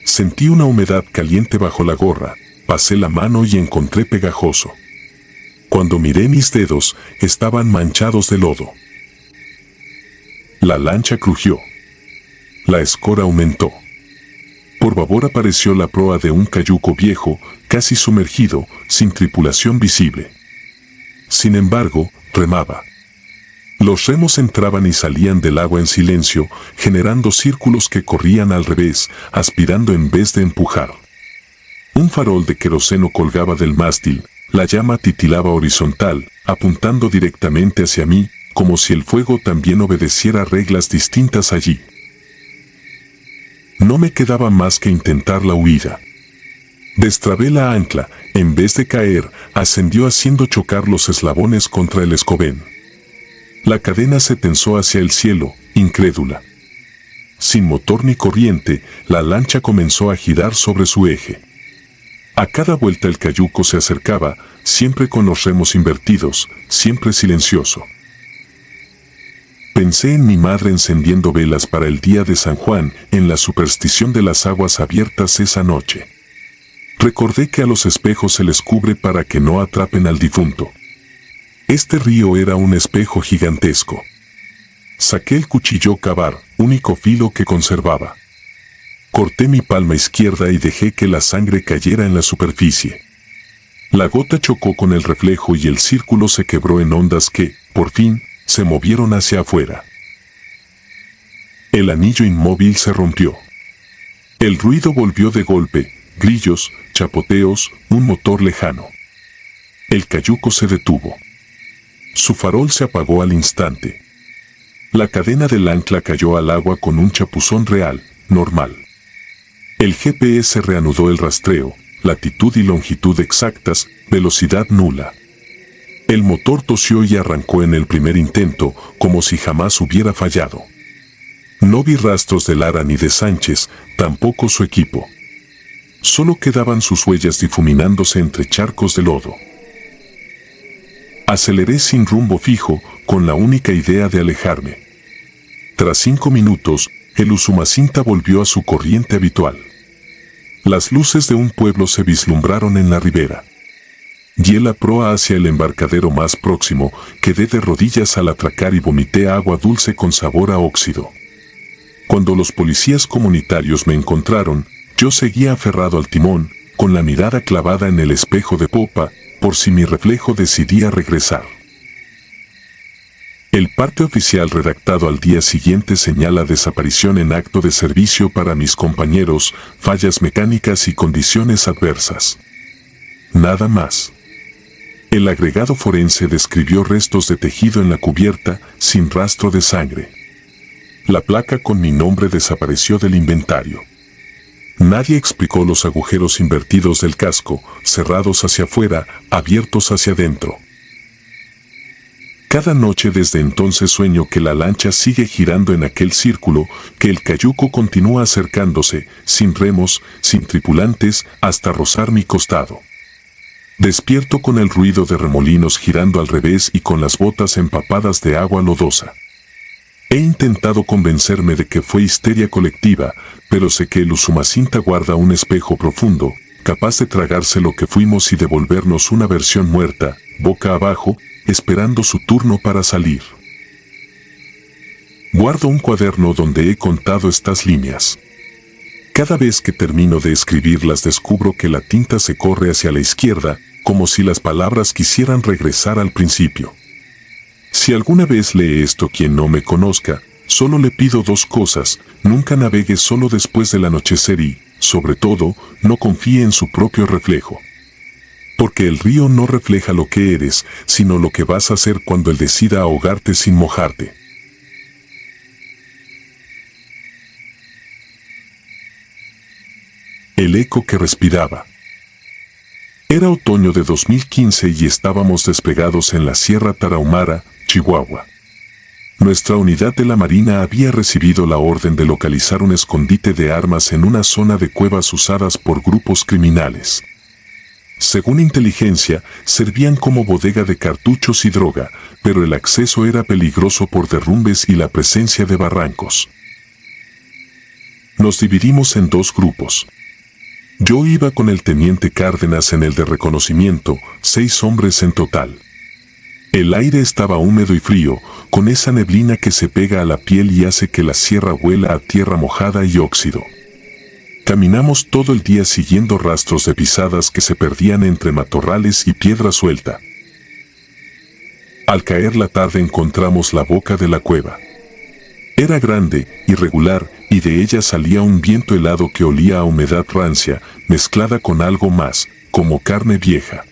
Sentí una humedad caliente bajo la gorra, pasé la mano y encontré pegajoso. Cuando miré mis dedos, estaban manchados de lodo. La lancha crujió. La escora aumentó. Por babor apareció la proa de un cayuco viejo, casi sumergido, sin tripulación visible. Sin embargo, remaba. Los remos entraban y salían del agua en silencio, generando círculos que corrían al revés, aspirando en vez de empujar. Un farol de queroseno colgaba del mástil, la llama titilaba horizontal, apuntando directamente hacia mí, como si el fuego también obedeciera reglas distintas allí. No me quedaba más que intentar la huida. Destrabé la ancla, en vez de caer, ascendió haciendo chocar los eslabones contra el escobén. La cadena se tensó hacia el cielo, incrédula. Sin motor ni corriente, la lancha comenzó a girar sobre su eje. A cada vuelta el cayuco se acercaba, siempre con los remos invertidos, siempre silencioso. Pensé en mi madre encendiendo velas para el día de San Juan, en la superstición de las aguas abiertas esa noche. Recordé que a los espejos se les cubre para que no atrapen al difunto. Este río era un espejo gigantesco. Saqué el cuchillo cavar, único filo que conservaba. Corté mi palma izquierda y dejé que la sangre cayera en la superficie. La gota chocó con el reflejo y el círculo se quebró en ondas que, por fin, se movieron hacia afuera. El anillo inmóvil se rompió. El ruido volvió de golpe, grillos, chapoteos, un motor lejano. El cayuco se detuvo. Su farol se apagó al instante. La cadena del ancla cayó al agua con un chapuzón real, normal. El GPS reanudó el rastreo, latitud y longitud exactas, velocidad nula. El motor tosió y arrancó en el primer intento, como si jamás hubiera fallado. No vi rastros de Lara ni de Sánchez, tampoco su equipo. Solo quedaban sus huellas difuminándose entre charcos de lodo. Aceleré sin rumbo fijo, con la única idea de alejarme. Tras 5 minutos, el Usumacinta volvió a su corriente habitual. Las luces de un pueblo se vislumbraron en la ribera. Guié la proa hacia el embarcadero más próximo, quedé de rodillas al atracar y vomité agua dulce con sabor a óxido. Cuando los policías comunitarios me encontraron, yo seguía aferrado al timón, con la mirada clavada en el espejo de popa, por si mi reflejo decidía regresar. El parte oficial redactado al día siguiente señala desaparición en acto de servicio para mis compañeros, fallas mecánicas y condiciones adversas. Nada más. El agregado forense describió restos de tejido en la cubierta, sin rastro de sangre. La placa con mi nombre desapareció del inventario. Nadie explicó los agujeros invertidos del casco, cerrados hacia afuera, abiertos hacia adentro. Cada noche desde entonces sueño que la lancha sigue girando en aquel círculo, que el cayuco continúa acercándose, sin remos, sin tripulantes, hasta rozar mi costado. Despierto con el ruido de remolinos girando al revés y con las botas empapadas de agua lodosa. He intentado convencerme de que fue histeria colectiva, pero sé que el Usumacinta guarda un espejo profundo, capaz de tragarse lo que fuimos y devolvernos una versión muerta, boca abajo, esperando su turno para salir. Guardo un cuaderno donde he contado estas líneas. Cada vez que termino de escribirlas descubro que la tinta se corre hacia la izquierda, como si las palabras quisieran regresar al principio. Si alguna vez lee esto quien no me conozca, solo le pido dos cosas: nunca navegue solo después del anochecer y, sobre todo, no confíe en su propio reflejo. Porque el río no refleja lo que eres, sino lo que vas a hacer cuando él decida ahogarte sin mojarte. El eco que respiraba. Era otoño de 2015 y estábamos despegados en la Sierra Tarahumara, Chihuahua. Nuestra unidad de la Marina había recibido la orden de localizar un escondite de armas en una zona de cuevas usadas por grupos criminales. Según inteligencia, servían como bodega de cartuchos y droga, pero el acceso era peligroso por derrumbes y la presencia de barrancos. Nos dividimos en dos grupos. Yo iba con el teniente Cárdenas en el de reconocimiento, 6 hombres en total. El aire estaba húmedo y frío, con esa neblina que se pega a la piel y hace que la sierra huela a tierra mojada y óxido. Caminamos todo el día siguiendo rastros de pisadas que se perdían entre matorrales y piedra suelta. Al caer la tarde encontramos la boca de la cueva. Era grande, irregular, y de ella salía un viento helado que olía a humedad rancia, mezclada con algo más, como carne vieja.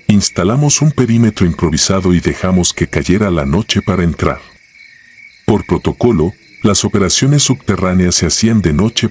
Instalamos un perímetro improvisado y dejamos que cayera la noche para entrar. Por protocolo, las operaciones subterráneas se hacían de noche